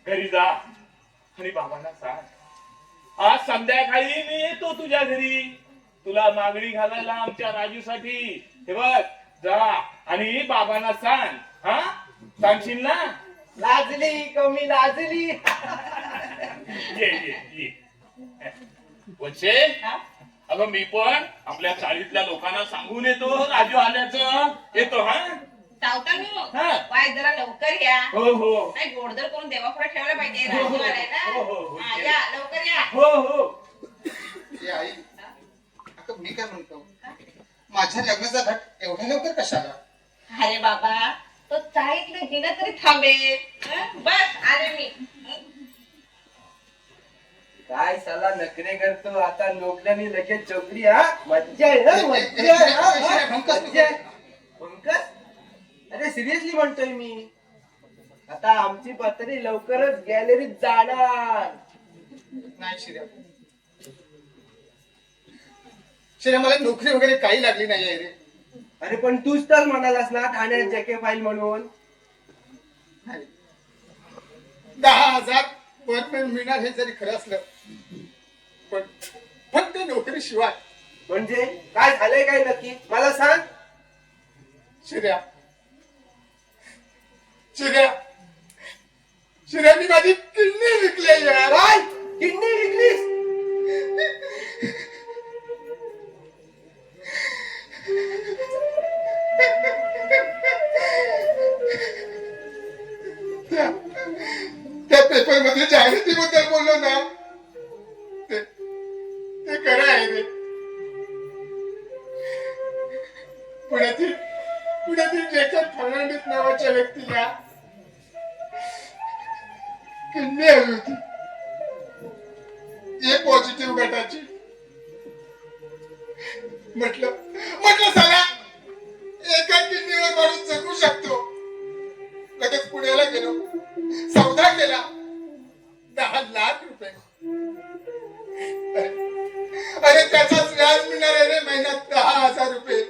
घरी जा आणि बाबांना सांग आज संध्याकाळी मी येतो तुझ्या घरी तुला मागणी घालायला आमच्या राजूसाठी. हे बघ, जा आणि बाबांना सांग. हा, सांगशील ना? लाजली कमी लाजली. ये वच्चे, अगं मी पण आपल्या चाळीतल्या लोकांना सांगून येतो राजू आल्याचं. येतो. हा, सावकार मी हा. वाय जरा लवकर या. हो. नाही गोडधर करून देवापुढे ठेवलं पाहिजे. हो, हो. राजू आलाय ना. हो. हा, या लवकर या. हो. हे आई, आता मी काय म्हणतो, माझ्या लग्नाचा घट एवढ्या लवकर कशाला? अरे बाबा, तो चाळीतलं गेलं तरी थांबेल. हं? बस आले मी. काय साला नखरे करतो आता, नोकऱ्याने लगेच चोकरी. हा, मज्जा आहे ना, मज्जा आहे. हा, हा, मज्जा आहे. पंकज, अरे सिरियसली म्हणतोय मी. आता आमची पत्री लवकरच गॅलरीत जाणार. नाही शिर्या, मला नोकरी वगैरे काही लागली नाहीये रे. अरे पण तूच तर म्हणालास ना ठाण्यात JK फाईल म्हणून. 10,000 पर मंथ मिळणार हे जरी खरं असलं, पण फक्त नोकरी शिवाय. म्हणजे काय झालंय काय नक्की मला सांग. शिर्या, मी माझी किडनी विकली यार. काय किडनी विकलीस? त्या पेपर मध्ये जाहिरातीबद्दल बोललो ना, ते खरं आहे रे. पुण्यातील जेकब फर्नांडिस नावाच्या व्यक्तीला किडनी हवी होती, ए पॉझिटिव्ह गटाची. म्हटलं साला एका किडनीवर माणूस जगू शकतो. लगेच पुण्याला गेलो, सौदा केला. 10 लाख रुपये. अरे त्याचाच व्याज मिळणार आहे रे महिन्यात 10,000 रुपये.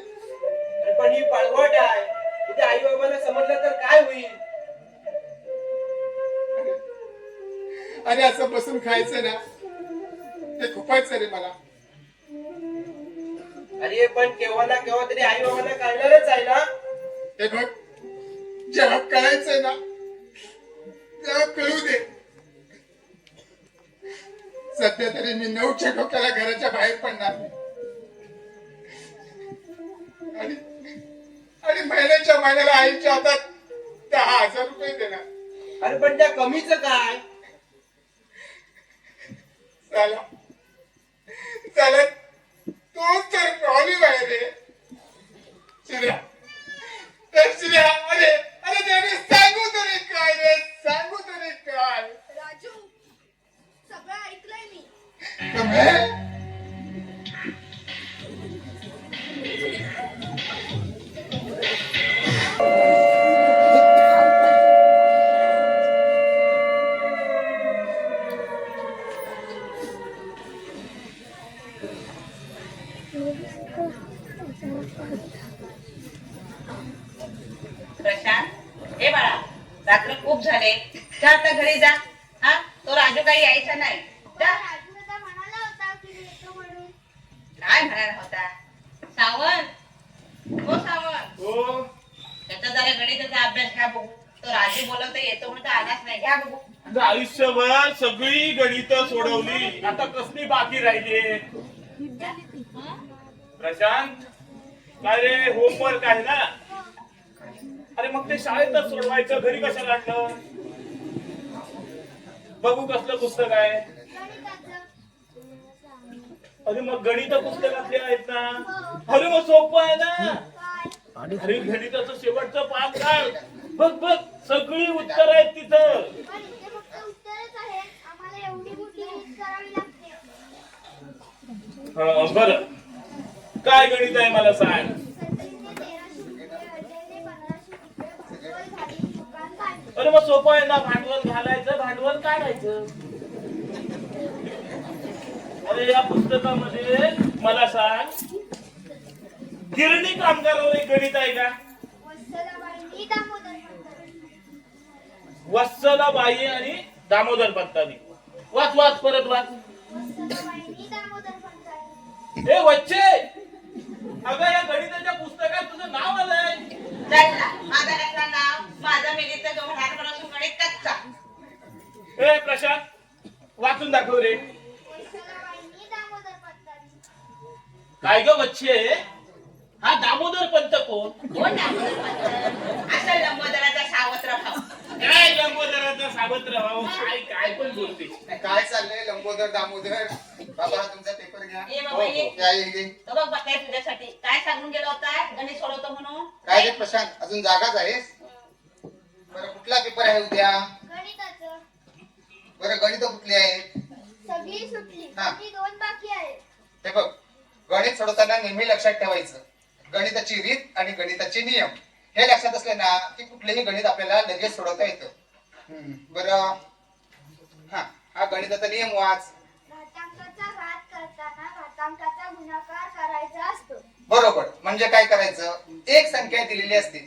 अरे पण ही पळवट आहे. तिथे आई बाबांना समजलं तर काय होईल? अरे असं बसून खायचं ना, ते खुपायचं रे मला. अरे पण केव्हा ना केव्हा तरी आई बाबांना कळणारच आहे ना. हे बघ, जेव्हा कळायचंय ना तेव्हा कळू दे. सध्या तरी मी 9च्या डोक्याला घराच्या बाहेर पडणार नाही. आणि महिन्याला आईच्या हातात 10,000 रुपये देणार. अरे पण त्या कमीचं काय? तोच तर प्रॉब्लेम आहे रे शिर्या. शिर्या अरे अरे त्याने सांगू तरी काय रे, सांगू तरी काय. राजू सगळं ऐकलंय मी. तुम्ही प्रशांत हे बाळा रात्र खूप झाले, जा आता घरी जा. हा तो राजू काही यायचा नाही. जा. राजू दादा म्हणाला होता की मी येतो म्हणून. काय म्हणाला होता? सावंत हो सावंत, हो त्याचा जरा गणिताचा अभ्यास घ्या बघू. तो राजू बोलवतो येतो म्हणून तर आलाच नाही. घ्या बघू. आता आयुष्यभर सगळी गणित सोडवली, आता कसली बाकी राहिली? प्रशांत काय रे, होमवर्क आहे ना? अरे मग ते शाळेतच सोडवायचं, घरी कशाला आणलं? बघू कसलं पुस्तक आहे? गणिताचं. अरे मग गणित पुस्तकातले आहेत ना? अरे मग सोपं आहे ना? काय? अरे गणिताचं शेवटचं पान काढ, बघ बघ सगळी उत्तर आहेत तिथं. पण इथे फक्त उत्तरच आहे. आम्हाला एवढी मोठी लिस्ट करावी लागते. बरं काय गणित आहे मला सांग? सचिनने 1300 रुपये, अजयने 1500 रुपये भांडवल घालून दुकान काढले. अरे मग सोपं आहे ना, भांडवल घालायचं भांडवल काढायचं. अरे या पुस्तकामध्ये मला सांग, गिरणी कामगारावर एक गणित आहे का? वत्सलाबाईंनी दामोदर पंतांनी. वत्सलाबाई आणि दामोदर पंतांनी. वाच वाच परत वाच. वत्सलाबाईंनी दामोदर पंतांनी. ए वच्चे, अगं या गणिताच्या पुस्तकात तुझं नाव आलंय. जायला माझा कसला नाव, माझा मिलीचा जो लहानपणापासून गणित कच्चा. ए प्रशांत वाचून दाखव रे. वत्सलाबाईंनी दामोदर पंतांनी. काय ग वच्चे, हा दामोदर पंत कोण? कोण दामोदर पंत? असा लंबोदराचा सावत्र भाव. काय लंबोदराचा सावत्र भाऊ, काय काय पण बोलते. काय चाललंय लंबोदर दामोदर. बाबा तुमचा पेपर घ्या. ये बाबा ये. या, ये. तो बघ बघाय तुझ्यासाठी काय सांगून गेला होता गणित सोडवतो म्हणून. काय रे प्रशांत, अजून जागाच आहेस? बरं कुठला पेपर आहे उद्या? गणिताचं. बरं गणित कुठली आहेत? सगळी सुटली. हा. बाकी 2 बाकी आहेत. हे बघ, गणित सोडवताना नेहमी लक्षात ठेवायचं गणिताची रीत आणि गणिताचे नियम. हे लक्षात असले ना की कुठलेही गणित आपल्याला लगेच सोडवता येतं. बरं हा गणिताचा नियम वाच. घातांकाचा घात करताना घातांकाचा गुणाकार करायचा असतो. बरोबर, म्हणजे काय करायचं, एक संख्या दिलेली असते,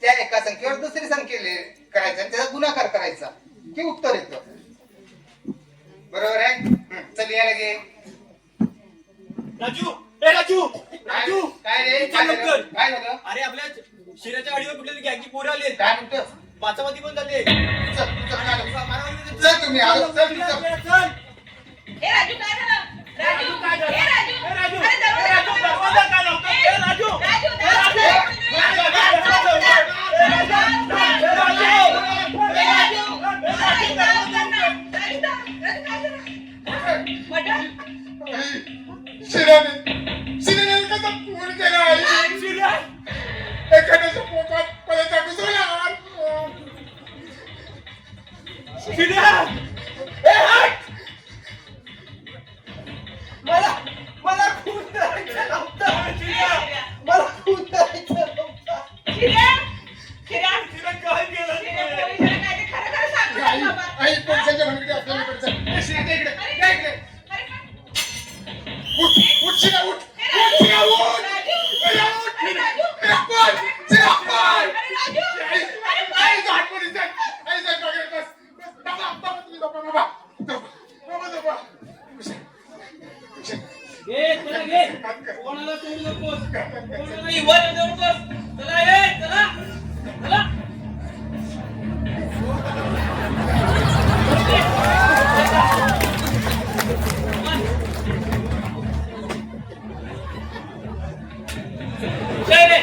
त्या एका संख्येवर दुसरी संख्या करायचं आणि त्याचा गुणाकार करायचा की उत्तर येतं. बरोबर आहे? चल या लगे. राजू, ए राजू, राजू, काय रे, चल लवकर. काय झालं? अरे आपल्या शिराच्या गाडीवर कुठल्या गँगची पोरं आले, काय म्हणतोस? बाचाबाची पण झाले. चल तुम्ही आलो, चल चल. चल. हे राजू काय झालं? राजू काय झालं? हे राजू ए राजू, अरे ए राजू, दरवाजा का लावतोय? ए राजू, राजू ए राजू, ए राजू, शिराने कसा फोन केला आई? शिर्या, एखाद्याच्या पोटात पळाचा घुसवला. शिर्या, ए हट. मला खून करायचं नव्हतं. शिर्या, मला खून करायचं नव्हतं. काय केलं तू? आई पोलिसांच्या भानगडीत आपल्याला पडचं. शिरा इकडे, या इकडे. उठ, उठ शिरा, उठ. उठ शिरा, उठ. शिरा, उठ. शिरा, पळ. शिरा, पळ. आई, जा, पोलीस, जा. आई, जा, मागे बस. बस, बाबा, बाबा, तुम्ही बाबा, बाबा. बाबा, बाबा. ए चला घे, कोणाला सोडू नकोस, कोणालाही वर जाऊ नकोस. चला ये, चला चला. काय रे?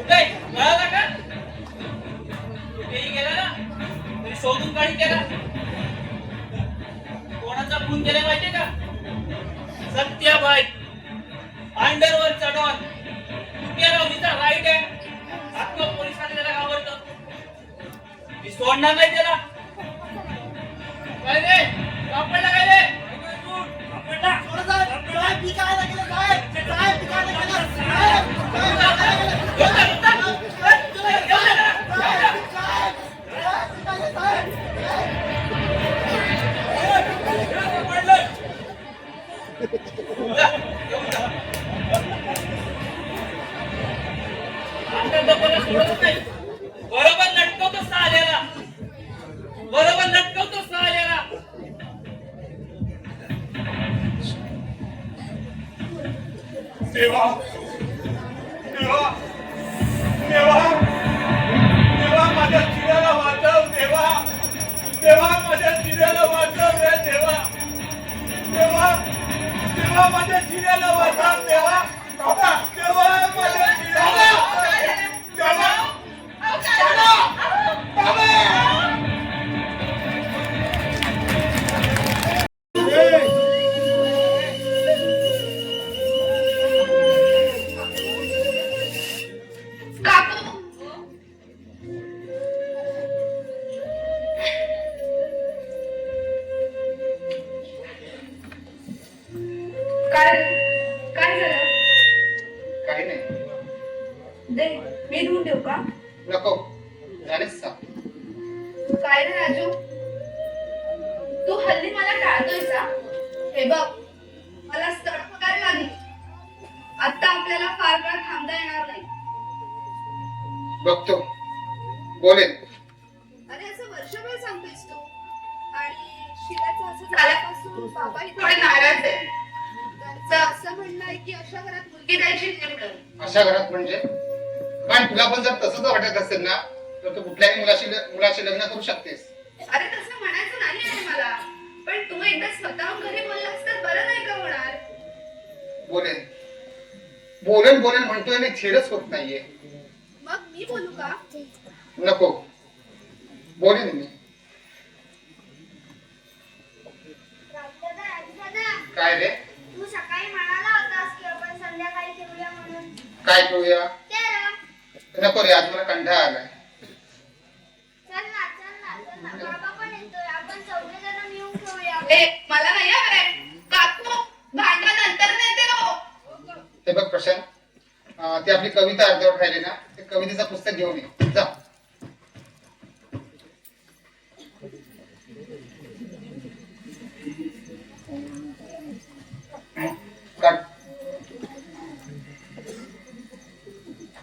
काय कळाला का? कुठेही गेला ना तरी शोधून काढी त्याला. कोणाचा खून केला माहितीये का? सत्याबाई. अंडरवर चढवून कुठल्या रावणीचा राईट आहे आत्म पोलिसांनी त्याला घाबरतं मी सोडणार नाही त्याला काय रे सापडला काय रे सापडला साहेब, मी काय नाही केलं, साहेब. साहेब, मी काय नाही केलं, साहेब. बरोबर लटकवतो साल्याला बरोबर लटकवतो साल्याला देवा देवा देवा देवा माझ्या चिऱ्याला वाचव देवा देवा माझ्या चिऱ्याला वाचव रे देवा देवा देवा माझ्या चिऱ्याला वाचव देवा देवा माझ्या चिऱ्याला काकू काय काय झालं काही नाही दे मी धुवून देऊ का नको झालेच सांग काय रे राजू तू हल्ली मला टाळतोय का हे बघ मला स्थळ पगार लागली आता आपल्याला फार काळ थांबता येणार नाही बघतो बोलेन अरे असं वर्षभर सांगतोयस तू आणि शिलाचं असं झाल्यापासून बाबाही थोडे नाराज आहे त्यांचं असं म्हणणं आहे की अशा घरात मुलगी द्यायची नाही अशा घरात म्हणजे पण तुला पण जर तसंच वाटत असेल ना तर तू कुठल्याही मुलाशी लग्न करू शकतेस अरे तसं म्हणायचं नाही आहे मला पण तू एकदा स्वतःहून घरी बोललास तर बरं नाही का होणार बोलेन बोलेन बोलेन म्हणतोय आणि थेरच होत नाहीये मग मी बोलू का नको बोलेन मी दादा काय रे तू सकाळी म्हणाला होतास की आपण संध्याकाळी खेळूया म्हणून काय करूया तर नको रे आज मला कंटाळा आलाय चल ना बाबा पण येतोय आपण चौघेजण मिळून खेळूया मला नाही आवडत काकू भांडण नंतर नेते हो हे बघ प्रशांत ती आपली कविता अर्धवट राहिली ना ते कवितेचं पुस्तक घेऊन ये जा काढ.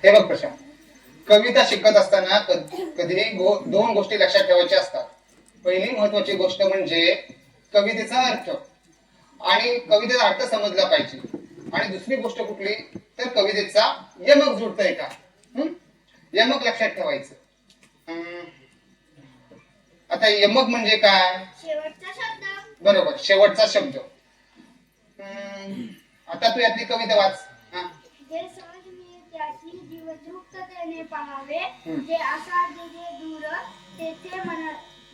हे बघ प्रशांत कविता शिकत असताना कधी दोन गोष्टी लक्षात ठेवायच्या असतात पहिली महत्वाची गोष्ट म्हणजे कवितेचा अर्थ आणि कवितेचा अर्थ समजला पाहिजे आणि दुसरी गोष्ट कुठली तर कवितेचा यमक जुळतंय का यमक लक्षात ठेवायचं आता यमक म्हणजे काय शेवटचा शब्द बरोबर शेवटचा शब्द आता तू यातली कविता वाच जे सहज मी त्याची जीवदृप्ततेने पाहावे हम्म. जे असा दिले दूर तेथे मन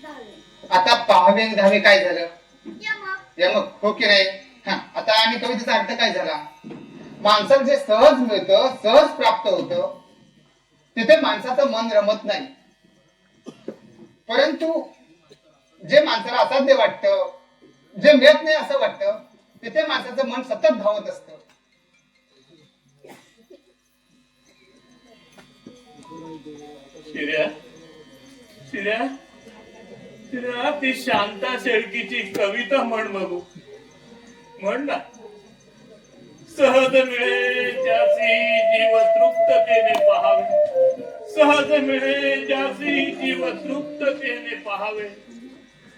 धावे आता पाहावे आणि धावे काय झालं यमक यमक हो की नाही आता आणि कवितेचा अर्थ काय झाला माणसाला जे सहज मिळतं सहज प्राप्त होतं तिथे माणसाचं मन रमत नाही परंतु जे माणसाला असाध्य वाटतं जे मिळत नाही असं वाटतं तिथे माणसाचं मन सतत धावत असतं शिर्या शिर्या शिर्या ती शांता शेळकीची कविता म्हण बघू म्हण ना सहज मिळे ज्यासी जीव तृप्ततेने पाहावे सहज मिळे ज्यासी जीव तृप्ततेने पाहावे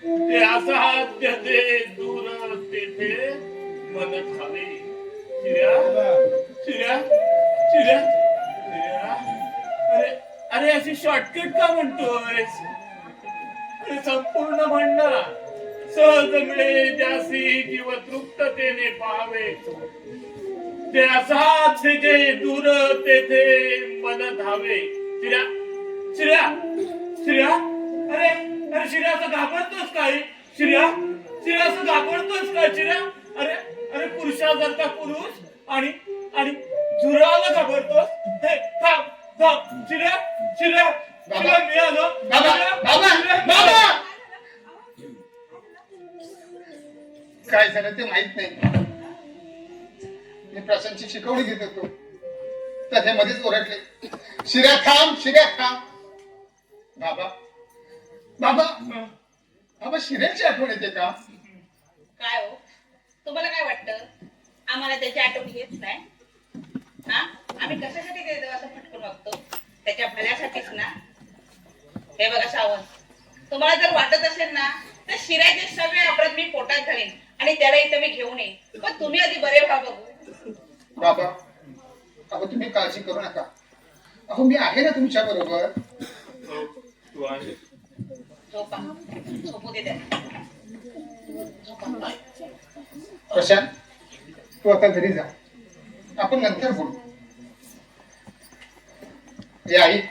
ते असाध्य ते दूर तेथे मन थांबे शिर्या शिर्या शिर्या शिर्या अरे अरे अशी शॉर्टकट का म्हणतोय अरे संपूर्ण म्हणणं सहज मिळे ज्यासी जीव तृप्ततेने पाहावे ते असाच जे दूर तेथे मन धावे शिर्या शिर्या शिर्या अरे अरे शिर्या असं घाबरतोस काय शिर्या शिर्या असं घाबरतोस काय शिर्या अरे अरे पुरुषासारखा पुरुष आणि आणि झुरळाला घाबरतोस? हे, थांब थांब शिऱ्या शिऱ्या शिऱ्या मी आलो. बाबा शिऱ्या, बाबा शिऱ्या. बाबा काय झालं ते माहित नाही. मी प्रशांतची शिकवणी घेत होतो तर हे मध्येच ओरडले, शिऱ्या थांब शिऱ्या थांब. बाबा बाबा बाबा शिऱ्याची आठवण येते का? काय हो तुम्हाला काय वाटतं आम्हाला त्याची आठवण येत नाही? हा आम्ही कशासाठी ते देवाचं फटकून वागतो? त्याच्या भल्यासाठीच ना. हे बघा सावंत, तुम्हाला जर वाटत असेल ना तर शिऱ्याचे सगळे अपराध मी पोटात घालीन आणि त्याला इथं मी घेऊन येईन. पण तुम्ही आधी बरे व्हा बघू. बाबा अहो तुम्ही काळजी करू नका. अहो मी आहे ना तुमच्या बरोबर. तू आहे. झोपा झोपू दे त्याला. प्रशांत तू आता घरी जा, आपण नंतर बोलू. हे आई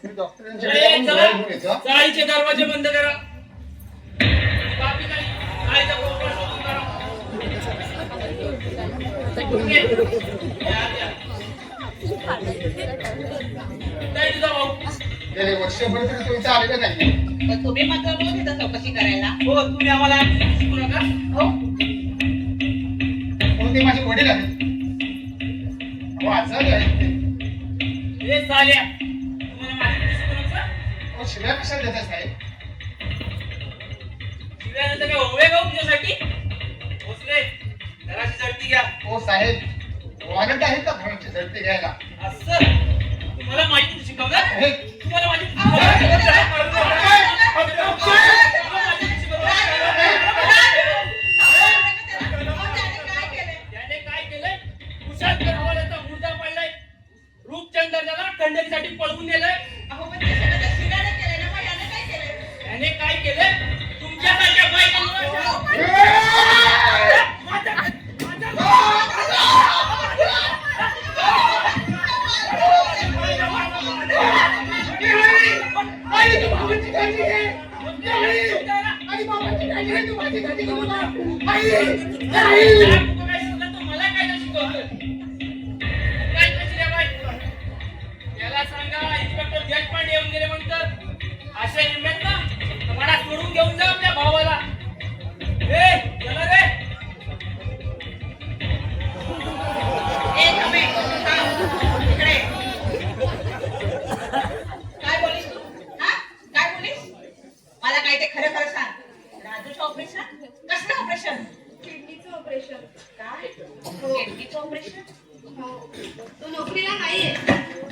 मी डॉक्टरांच्याकडे जाऊन चला गोळ्या घेऊन येतो. चाळीचे दरवाजे बंद करा. बाकी काही चाळीचा कोपरा शोधून काढा. काय तुझा भाऊ? गेले वर्षभर तरी तो इथं आलेला नाही. पण तुम्ही मात्र रोज इथं चौकशी करायला. हो तुम्ही आम्हाला शिकू नका. हो हो ते माझे वडील आहेत. अहो आजारी आहेत ते. हे चाल्या तुम्हाला माझी शिकू नका. अहो शिव्या कशाला देतात साहेब? शिव्यानंतर काय होवे का तुमच्यासाठी? भोसले घराची जळती घ्या. हो साहेब वॉरंट आहे का घराची झडती घ्यायला? असं तुम्हाला माहिती शिकवणार? हे तुम्हाला माझी त्याने काय केलंय? कुशाल हवालाचा मुर्दा पडलाय. रूपचंद्राला खंडणीसाठी पळवून नेलंय. अहो पण ते सगळं त्या शिऱ्याने केलंय ना. मग याने काय केलंय? त्याने काय केलंय? तुमच्यासारख्या मला काय नाही शिकवलं. काय कशी रे बाई? याला सांगा इन्स्पेक्टर देशपांडे येऊन गेले म्हणतात. अशा हिंमत ना मला सोडून घेऊन जा आपल्या भावाला. ए चला रे. ए थांबे. थांब. इकडे. काय बोलीस तू? हा? काय बोलीस? मला काय ते खरं खरं सांग. राजूचं ऑपरेशन? कसलं ऑपरेशन? किडनीचं ऑपरेशन. काय? किडनीचं ऑपरेशन? हो तो नोकरीला नाहीये.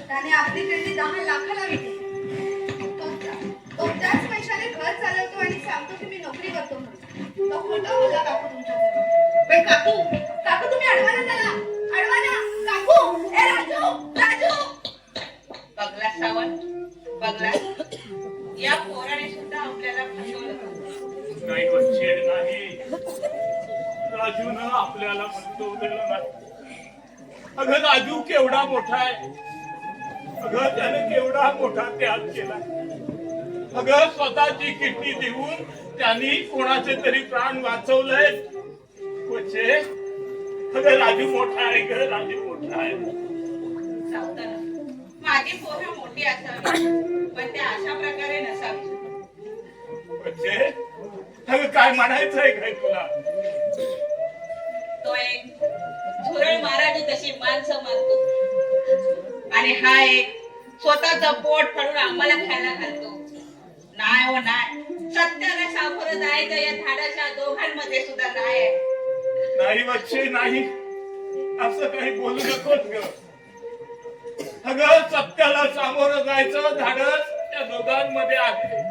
त्याने आपली किडनी 10 लाखाला विकली. तो त्याच पैशाने घर चालवतो आणि सांगतो की मी नोकरी करतो म्हणून. तो खोटं बोलला काकू तुमच्याजवळ. पण काकू काकू तुम्ही अडवा ना त्याला. अडवा ना काकू. ए राजू राजू. बघला सावंत बघला. या पोराने सुद्धा आपल्याला फसवलं. नाही बच्चे नाही. राजूनं आपल्याला फसवलेलं नाही. अगं राजू केवढा मोठा आहे. अगं त्याने केवढा मोठा त्याग केला. अगं स्वतःची किडनी देऊन त्यांनी कोणाचे तरी प्राण वाचवलंय. बच्चे अगं राजू मोठा आहे. ग राजू मोठा आहे. सावताना माझी पोरं मोठी असावी पण ते अशा प्रकारे नसावी. बच्चे अगं काय म्हणायचंय काय तुला? तो एक झुरळ मारावी तशी माणसं मारतो आणि हा एक स्वतःचं पोट फाडून आम्हाला खायला घालतो. नाही हो नाही. सत्याला सामोरं जायचं या धाडाच्या दोघांमध्ये सुद्धा नाही आहे. नाही बच्चे नाही. असं काही बोलू नकोस ग. अगं सत्याला सामोरं जायचं धाडस त्या दोघांमध्ये आहे.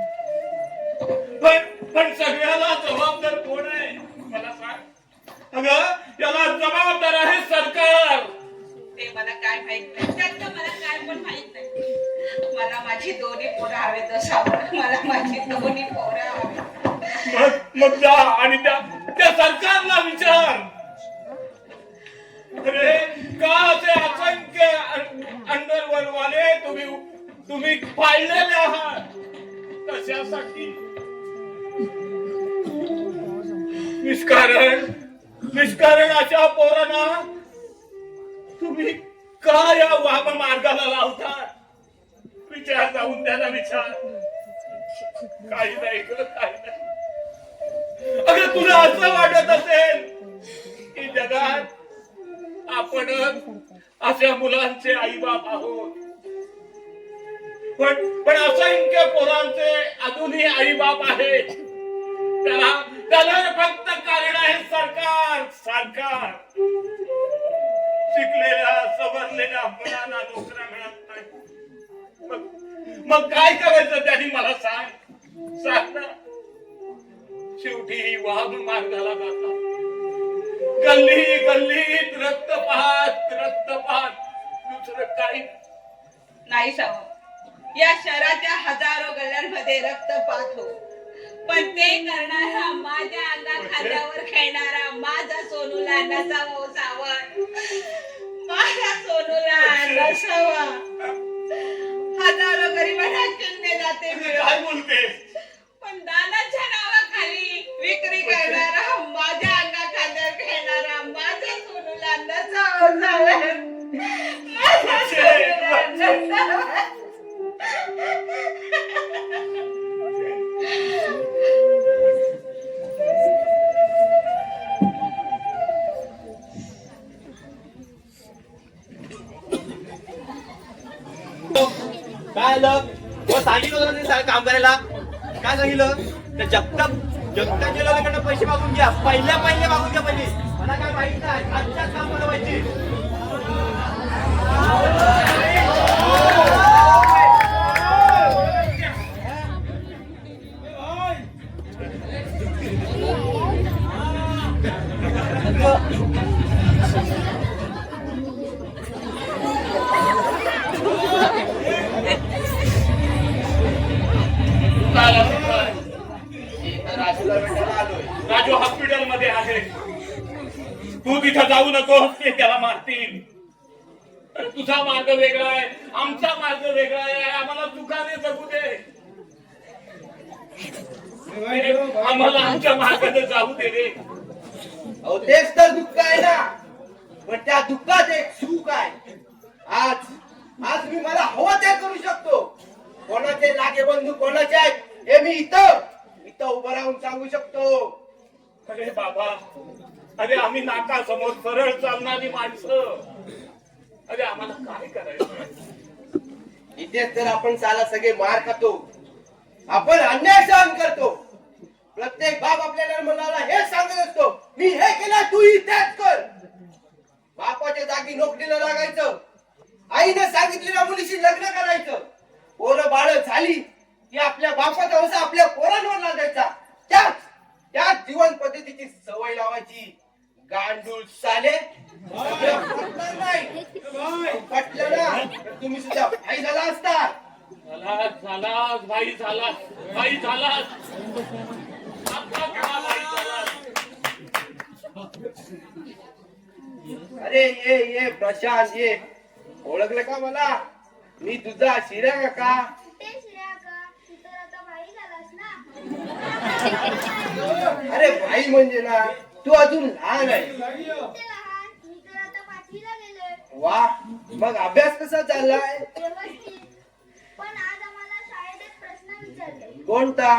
पण सगळ्याला जबाबदार कोण आहे मला सांग. अगं याला जबाबदार आहे सरकार. ते मला काय माहित नाही. त्यातलं मला काय पण माहित नाही. मला माझी दोन्ही पोरं हवेत असावं. मला माझी दोन्ही पोरं हवेत. मग जा आणि त्या सरकारला विचार. अरे का असे असंख्य अंडरवर्ल्डवाले तुम्ही पाळलेले आहात कशासाठी? निष्कारण निष्कारण अशा पोरांना तुम्ही का या वाम मार्गाला लावता? विचार जाऊन त्याला विचार. काही नाही ग, काही नाही. अगं तुला असं वाटत असेल की जगात आपण अशा मुलांचे आई बाप आहोत, पण असंख्य पोरांचे अजूनही आई बाप आहेत. त्याला फक्त कारण आहे सरकार. सरकार शिकलेल्या सवरलेल्या मुलांना नोकऱ्या मिळत नाही. मग काय करायचं त्यांनी मला सांग ना. शेवटी वाहन मार्गाला जातात. गल्ली गल्लीत रक्तपात. दुसरं काही नाही सावंत, या शहराच्या हजारो गल्ल्यांमध्ये रक्तपात हो, पण ते करणारा माझ्या खांद्यावर खेळणारा माझा सोनूला नसावा सावंत. माझ्या सोनूला नसावा. हजारो गरिबांना चिन्ह जाते काय बोलते? पण दानाच्या नावाखाली विक्री करणारा माझ्या खांद्यावर खेळणारा माझ्या सोनूला नसावा सावंत. माझ्या सोनूला नसावा. काय आलं? सांगितलं होतं ना काम करायला. काय सांगितलं? त्या जगतापच्या लोकांकडे पैसे मागून घ्या. पहिले मागून घ्या पहिले. मला काय माहित नाही. आजच्याच काम मला पाहिजे. राजू हॉस्पिटल मध्ये आहे. तू तिथं जाऊ नको, ते त्याला मारतील. तुझा मार्ग वेगळा आहे, आमचा मार्ग वेगळा आहे. आम्हाला सुखाने जगू दे. आम्हाला आमच्या मार्गाने जाऊ दे रे. अहो तेच तर दुःख आहे ना. पण त्या दुःखात एक सुख आहे. आज मी मला हवं ते करू शकतो. कोणाचे लागे बंधू कोणाचे आहेत हे मी इथं उभं राहून सांगू शकतो. अरे बाबा, अरे आम्ही नाका समोर सरळ चालणारी माणसं. अरे आम्हाला काय करायचं? इथेच तर आपण साला सगळे मार खातो. आपण अन्याय सहन करतो. प्रत्येक बाप आपल्या मुलाला हे सांगत असतो, मी हे केलं तू तेच कर. बापाच्या जागी नोकरीला लागायचं. आईने सांगितलेल्या मुलीशी लग्न करायचं. पोरं बाळ झाली की आपल्या बापाचा वसा आपल्या पोरांवर लादायचा. त्याच जीवन पद्धतीची सवय लावायची. गांडूळ साले पटणार नाही. पटलं ना तर तुम्ही सुद्धा भाई झाला असता. झाला भाई झाला. अरे ये प्रशांत ये. ओळखलं का मला? मी तुझा शिऱ्या काका. कुठे शिर्या का? तू तर आता बाई झालास ना. अरे भाई म्हणजे ना तू अजून लहान आहे. कुठे लहान? मी तर आता 5वीला गेलोय. वा, मग अभ्यास कसा चाललाय? व्यवस्थित. पण आज आम्हाला शाळेत एक प्रश्न विचारले. कोणता?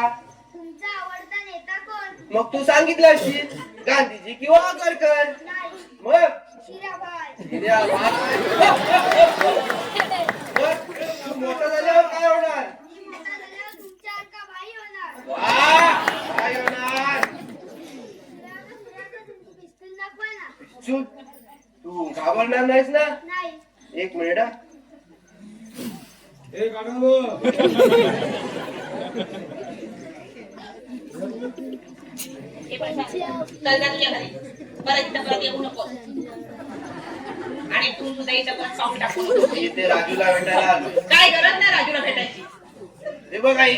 तुमचा आवडता नेता कोण? मग तू सांगितलं असशील गांधीजी किंवा आगरकर. नाही, मग शिराबाई. शिऱ्या भाई. मग तू मोठा झाल्यावर काय होणार? मी मोठा झाल्यावर तुमच्यासारखा बाई होणार. वा, काय होणार? शिर्याचं तुमची पिस्तूल दाखवा ना. चूल, तू घाबरणार नाहीस ना? नाही. एक मिनिट हा. हे बघ, चल जा तुझ्या घरी. परत इथं परत येऊ नको. आणि तू सुद्धा इथं परत पाऊल टाकू नको. इथे राजूला भेटायला आलो. काय गरज नाही राजूला भेटायची. हे बघ आई,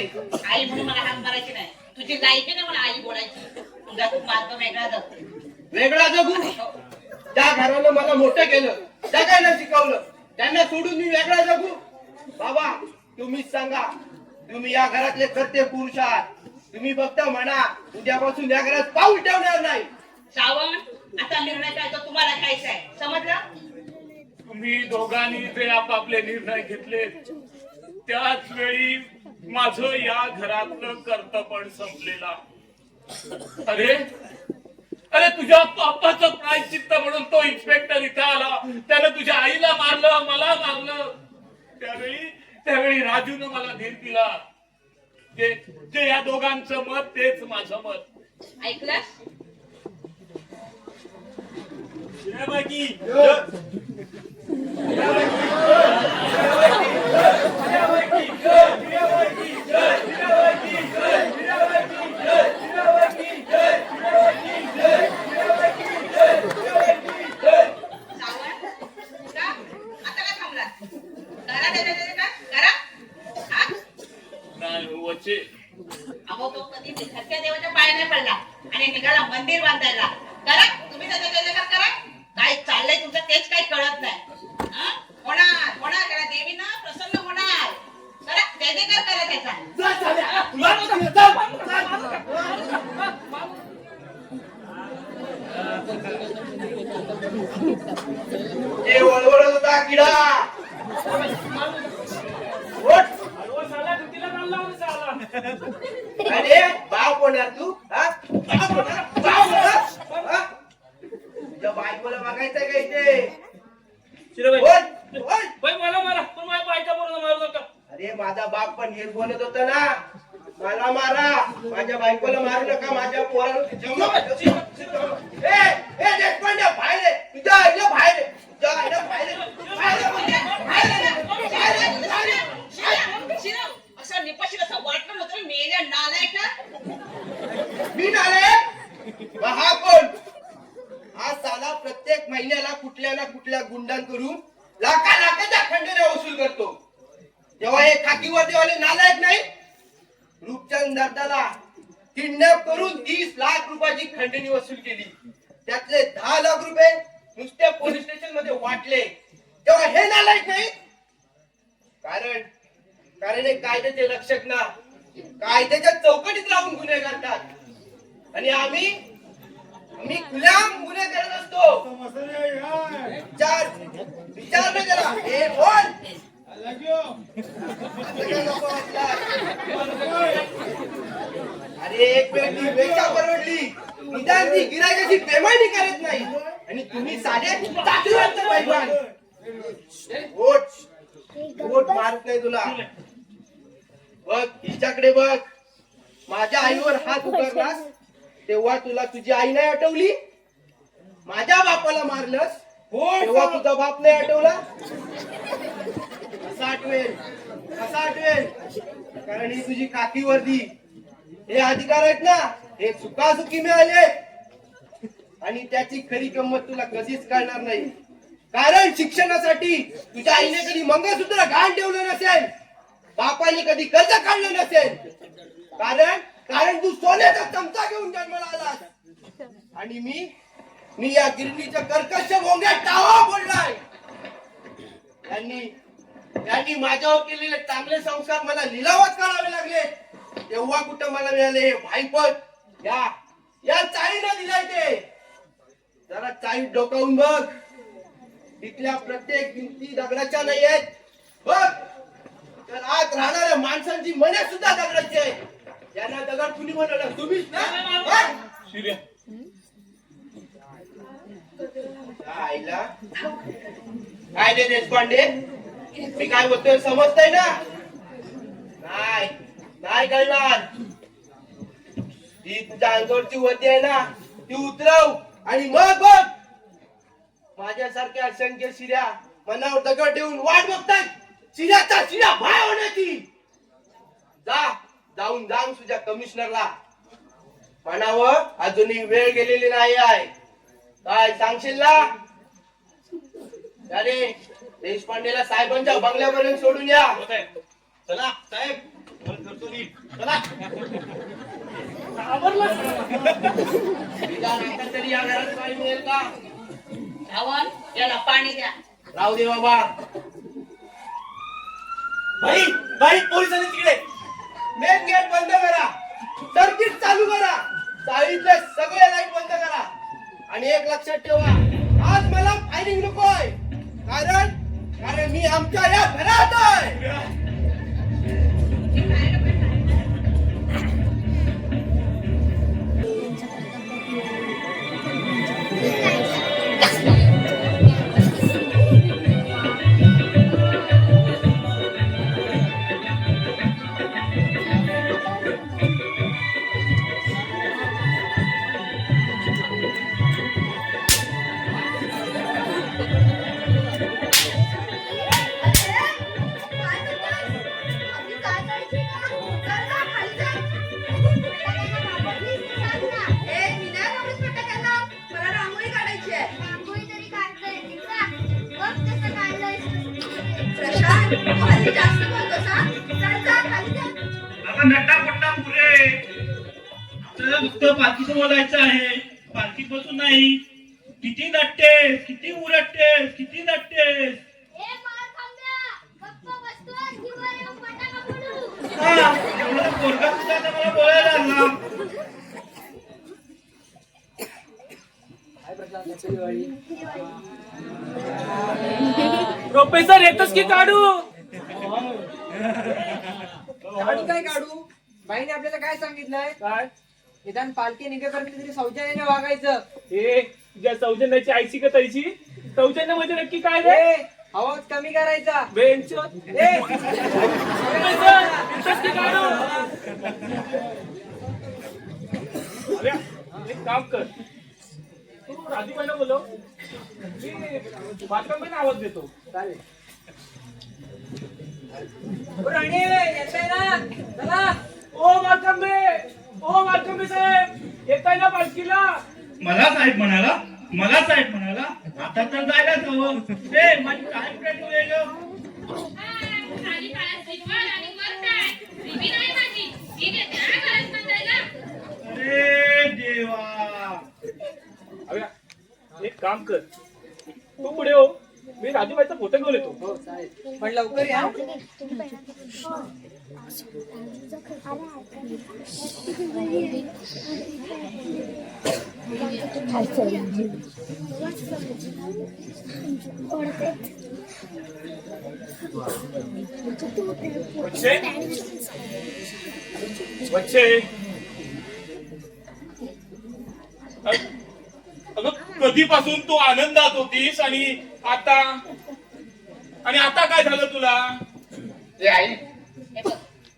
आई म्हणून मला हात मारायची नाही. तुझी लायकी नाही मला आई बोलायची. तुझा तू मार्ग वेगळा जातो. वेगळा जगू. त्या घरानं मला मोठं केलं, जगायला शिकवलं. त्यांना सोडून मी वेगळा जगू? बाबा तुम्हीच सांगा. तुम्ही या घरातले कर्ते पुरुष आहात. तुम्ही फक्त म्हणा, उद्यापासून या घरात पाऊल ठेवणार नाही. श्रावण, आता निर्णय काय तो तुम्हाला घ्यायचा आहे, समजलं? तुम्ही दोघांनी जे आपापले निर्णय घेतले त्याच वेळी माझं या घरातलं कर्तव्य संपलेला. अरे अरे तुझ्या पापाचं प्रायश्चित्त म्हणून तो इन्स्पेक्टर इथं आला, त्यानं तुझ्या आईला मारलं, मला मारलं. त्यावेळी राजूने मला धीर दिला. जे या दोघांचं मत तेच माझं मत. ऐकलंस? सावंत, का? आता का थांबला? करा त्याच्या का? करा. हा? नाही वचे अहो तो कधी सत्या देवाच्या पाया नाही पडला आणि निघाला मंदिर बांधायला. करा तुम्ही त्याच्या करा. काय चाललंय तुमचं तेच काही कळत नाही. हा? होणार करा, देवी ना प्रसन्न होणार. करा जयजयकार करा त्याचा. हे वळवळत होता किडा. उठ. अरे बाप होणार तू? हा? बाप होणार? बाप होणार? हा? तुझ्या बायकोला बघायचं का इथे? उठ, उठ. मला मारा पण माझ्या बायका बरोबर मारू नका. अरे माझा बाप पण हेच बोलत होता ना, मला मारा, माझ्या बायकोला मारू नका, माझ्या पोराला देशपांडे बाहेर आहे, तुझ्या आईला बाहेर आहे, तुझ्या आईला बाहेर आहे, बाहेर आहे, बाहेर आहे, बाहेर आहे, बाहेर आहे. शिराव, असं निपाशील असं वाटलं नव्हतं मेल्या नालायक का? मी नालायक? हा कोण? हा साला प्रत्येक महिन्याला कुठल्या ना कुठल्या गुंडांकडून लाखाच्या खंडने वसूल करतो. तेव्हा हे खाकीवर्दीवाले नालायक नाही? रूपचंद दर्दाला किडनॅप करून 30 लाख रुपयाची खंडणी वसूल केली. त्यातले 10 लाख रुपये नुसत्या पोलीस स्टेशन मध्ये वाटले. तेव्हा हे नालायक नाही? कारण हे कायद्याचे रक्षक ना, कायद्याच्या चौकटीत राहून गुन्हे करतात. आणि आम्ही खुलेआम गुन्हे करत असतो. विचार न करा. हे बोल. अरे एक वेळ ती वेचा परवडली, निदान ती गिरायकाची बेमानी करत नाही, आणि तुम्ही साधे चाटुवंत बैमान. वोट मारत नाही तुला. बघ हिच्याकडे बघ. माझ्या आईवर हात उगारलास तेव्हा तुला तुझी आई नाही आठवली? माझ्या बापाला मारलंस तेव्हा तुझा बाप नाही आठवला? कसा आठवेल? कारण ही तुझी खाकी वर्दी, हे अधिकार आहेत ना, हे सुखासुखी मिळाले, आणि त्याची खरी किंमत तुला कधीच कळणार नाही. कारण शिक्षणासाठी तुझ्या आईने कधी मंगळसूत्र गहाण ठेवलं नसेल, बापाने कधी कर्ज काढलं नसेल. कारण तू सोन्याचा चमचा घेऊन जन्माला आलास, आणि मी या गिरणीच्या कर्कश भोंग्यात टावा बोललाय. त्यांनी माझ्यावर केलेले चांगले संस्कार मला लिलावात करावे लागले. तेव्हा कुठं मला मिळाले हे भाईपद? या चाळीनं दिलाय ते. जरा चाळी डोकावून बघ. तिथल्या प्रत्येक भिंती दगडाच्या नाही आहेत बघ. तर आत राहणाऱ्या माणसांची मने सुद्धा दगडाची आहे. यांना दगड कुणी बनवलं? तुम्हीच ना? शिर्या आईला काय रे देशपांडे, मी काय बोलतोय समजतंय ना? नाही कळणार. ही तुझ्या अंगावरची वर्दी आहे ना, ती उतरव आणि मग बघ. माझ्यासारख्या असंख्य शिर्या मनावर दगड ठेवून वाट बघताय शिर्याचा शिर्या भाय होण्याची. जाऊन तुझ्या कमिशनरला म्हणावं अजूनही वेळ गेलेली नाही आहे. काय सांगशील ना? अरे देशपांडेला साहेबांच्या बंगल्यापर्यंत सोडून या. चला साहेब, करतो नीट. चला. तरी या घरात पाणी मिळेल का? धावन याला पाणी द्या. राहू दे बाबा. बाई पोलिसांनी तिकडे. मेन गेट बंद करा, सर्किट चालू करा, चाळीतले सगळे लाईट बंद करा. आणि एक लक्षात ठेवा, आज मला फायरिंग नकोय. कारण मी आमच्या या घरात आहे. मला रांगोळी काढायची आहे. रांगोळी तरी काढता येते का? बघ कसं काढलंयस. प्रशांत, तू हल्ली जास्त बोलतोस हा? चल जा, खाली जा. आता नट्टा पट्टा पुरे. आपल्याला नुसतं पालखीचं बोलायचं आहे. पालखीत बसून नाही. किती नटतेस, किती उरटतेस, किती नटतेस. ए मार खांब्या, गप्प बसतोस की वर येऊन फटाका फोडू? हा, एवढा पोरगा सुद्धा आता मला बोलायला लागला. प्रोफेसर येतोस की काढू? काढू काय काढू? बाईने आपल्याला काय सांगितलंय? काय निदान पालखी निघेपर्यंत तरी शौचालयाने वागायचं. हे तुझ्या सौजन्याची आईची का तैची? सौजन्य म्हणजे नक्की काय रे? ए, आवाज कमी करायचा. बेंच ए, प्रोफेसर येतोस की काढू? अरे एक काम कर, तू राजूबाईला बोलव, मी बाथरूममध्ये आवाज देतो. चालेल. ओ राणी, येताय ना? चला. ओ मालकंबे साहेब, येताय ना पालखीला? मला साहेब म्हणाला, मला साहेब म्हणाला. आता तर जायलाच हवं. ए, माझी काय फ्रेंड अरे देवा. अरे एक काम कर, तू पुढे हो, मी राजूबाईचा फोटो घेऊन येतो. हो चालेल, पण लवकर या. वच्छे, अगं कधीपासून तू आनंदात होतीस आणि आता काय झालं तुला? ए आई, हे बघ,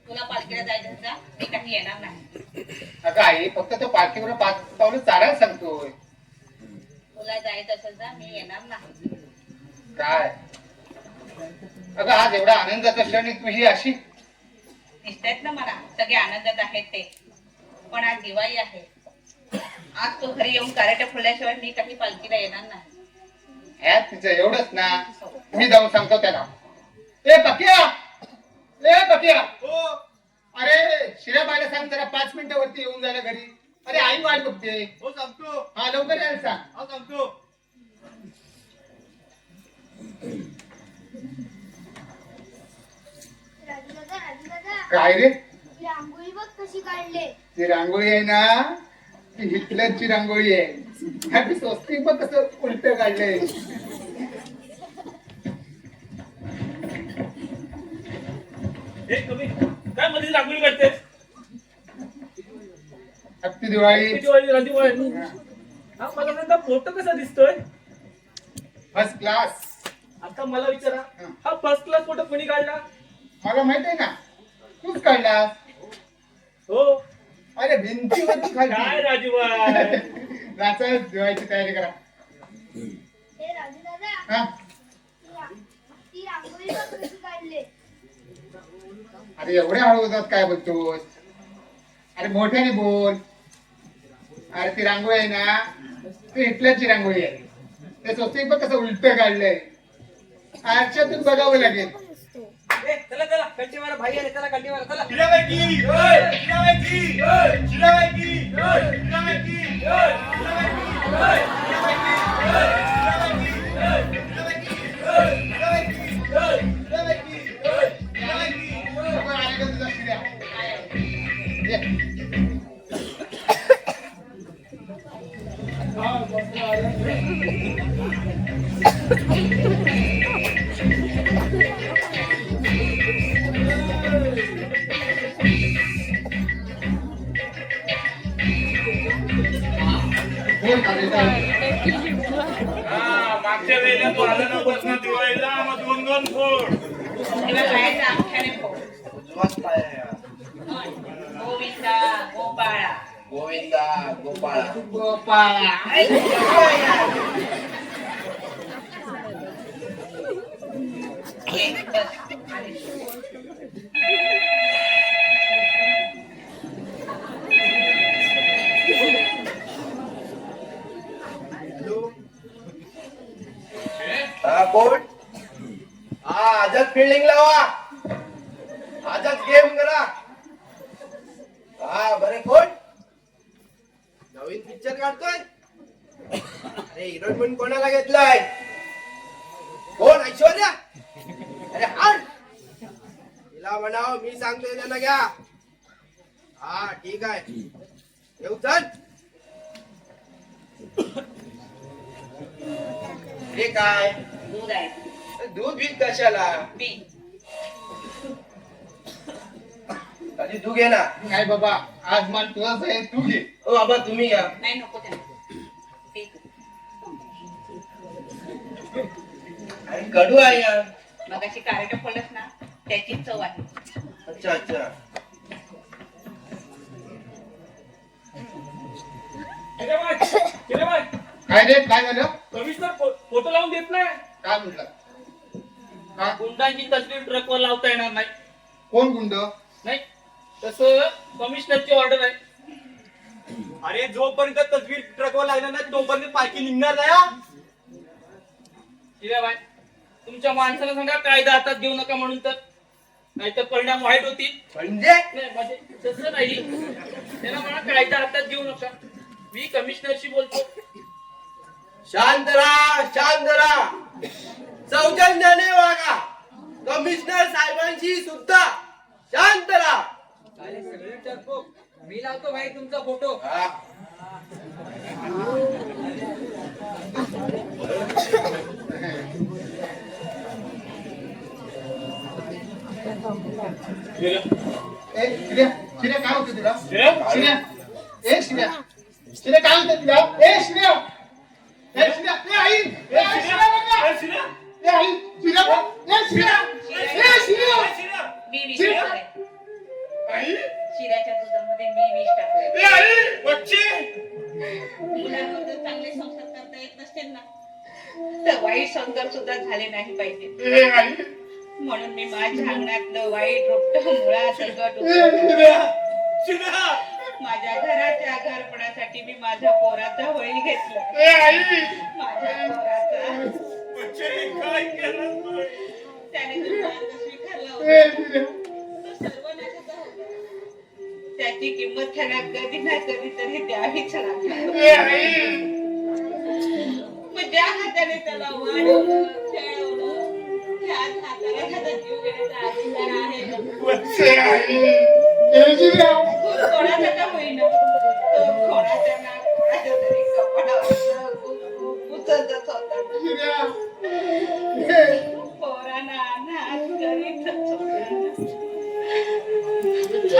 तुला पालखीला जायचं असेल ना, मी काही येणार नाही. अगं आई, फक्त तो पालखीवर 5 पावलं चालायला सांगतोय. तुला जायचं असेल ना, मी येणार नाही. काय अगं, आज एवढा आनंदाचा क्षण आहे, तू ही अशी? दिसतायत ना मला सगळे आनंदात आहेत ते, पण आज दिवाळी आहे. आज तू घरी येऊन कार्याट फुलल्याशिवाय मी काही पालखीला येणार नाही. ह्यात तिचं एवढंच ना, मी जाऊन सांगतो त्याला. ए पकिया, हो, अरे शिराबाईला सांग जरा 5 मिनिटं वरती येऊन जायला घरी. अरे आई वाट बघते. हो सांगतो, हा लवकर यायला सांग. हो सांगतो. राजू दादा, काय रे, ही रांगोळी बघ कशी काढले. ती रांगोळी आहे ना, ती हिटलरची रांगोळी आहे. ती स्वस्तिक बघ कसं उलट काढलंय. हे तुम्ही काय मध्ये रांगोळी काढतेस? हॅपी दिवाळी. राजूबाई, हा मला नंतर फोटो कसा दिसतोय? First class. आता मला विचारा, हा फर्स्ट क्लास फोटो कोणी काढला? मला माहित आहे ना, तूच काढलास. हो. अरे भिंतीवरती काय खाली. राजूबाई, नाचायला जेवायची तयारी करा. हे राजू दादा, हा, ती रांगोळी बघ कशी काढले. अरे एवढ्या हळू होतात काय बोलतोस? अरे मोठ्याने बोल. अरे ती रांगोळी आहे ना, ती हिटलरची रांगोळी आहे. ते स्वस्तिक बघ कसं उलट काढलंय. आरशातून बघावं लागेल. ए, चला चला, कंटी मारा भाई आले, चला कंटी मारा, चला. शिराबाई, शिराबाई, शिराबाई, ये. हा, मागच्या वेळेला तू आला ना बसणं दिवाळीला मग 2-2 फोड. तेव्हा बाहेरच्या अंगठ्याने फोड. उजवाच पाय आहे. गोविंदा गोपाळा. गोविंदा गोपाळा गोपाळा. ये, बस. आली. हा कोण हा आजच फिल्डिंग लावा आजच गेम करा हा बरे कोण नवीन पिक्चर काढतोय अरे हिरोईन पण कोणाला घेतलाय कोण ऐश्वर्या अरे हाड तिला म्हणाव मी सांगतोय त्यांना घ्या हा ठीक आहे येऊ चल हे काय दूध आहे. दूध बीत कशाला पी. कधी तू घे ना नाही बाबा आज मान तुझाच आहे तू घे. ओ बाबा तुम्ही घ्या नाही नको त्यांना. पी तू. आणि कडू आहे यार मगाशी कार्ड फोडलंस ना त्याची चव आहे. अच्छा अच्छा शिरेबाई, काय रे काय झालं कमिशनर फोटो लावून देत नाही. काय म्हटलं काय गुंडांची तस्वीर ट्रकवर लावता येणार नाही. कोण गुंड नाही तसं कमिशनरची ऑर्डर आहे. अरे जोपर्यंत तस्वीर ट्रकवर लागणार नाही तोपर्यंत पालखी निघणार नाही हा. हिराबाई तुमच्या माणसाला सांगा कायदा हातात घेऊ नका म्हणून तर नाहीतर परिणाम वाईट होतील. म्हणजे नाही म्हणजे तसं नाही त्याला म्हणा कायदा हातात घेऊ नका. मी कमिशनरशी बोलतो. शांत राहा सौजन्याने वागा कमिशनर साहेबांशी सुद्धा शांत राहा अरे सगळे टकबोक. मी लावतो भाई तुमचा फोटो. हा. ए शिर्या शिर्या काय होतं तुला शिर्या? शिर्या ए शिर्या शिर्या काय होतं तुला ए शिर्या ए शिर्या ए आई ए आई शिर्या बघा ए, शिर्या? ए आई शिर्या बघ ए शिर्या ए शिर्या ए, शिर्या? मी विष शिर्या. टाकलंय. आई शिऱ्याच्या दुधामध्ये मी विष टाकलंय. ए आई बच्चे मुलांवर जर चांगले संसार करता येत नसतील ना तर वाईट संसार सुद्धा झाले नाही पाहिजे. ए आई म्हणून मी माझ्या अंगणातलं वाईट रोपट मुळात सकट ए उचललं. शिर्या शिर्या माझ्या घराच्या घरपणासाठी मी माझ्या पोराचा बळी घेतला. ए आई माझ्या पोराचा बच्चे काय केलं तू? त्याने जो मार्ग स्वीकारला ए होता शिर्या तो सर्वनाशाचा होता. त्याची किंमत त्याला कधी ना कधी तरी द्यावीच लागणार. ए आई मग ज्या हाताने त्याला वाढवलं खेळवलं त्याच हाताला त्याचा जीव घेण्याचा अधिकार आहे. ए आई ए शिर्या कोणाचा का होईना तो कोणाच्या ना कोणाच्या तरी कपडावर उचलत होता. शिर्या पोरांना अनाथ करीतच होता.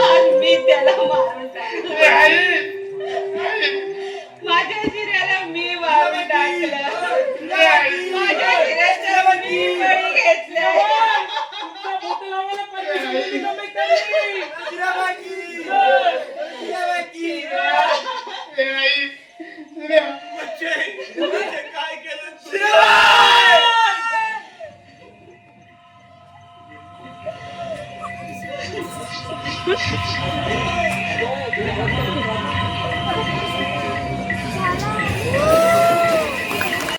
आज मी त्याला मारून टाकलं. ए आई माझ्या शिऱ्याला मी मारून टाकलं. माझ्या शिऱ्याचं मी बळी घेतलं. तुमचा फोटो लावायला पाहिजे. ए आई शिर्या बच्चे काय केलं तू? जय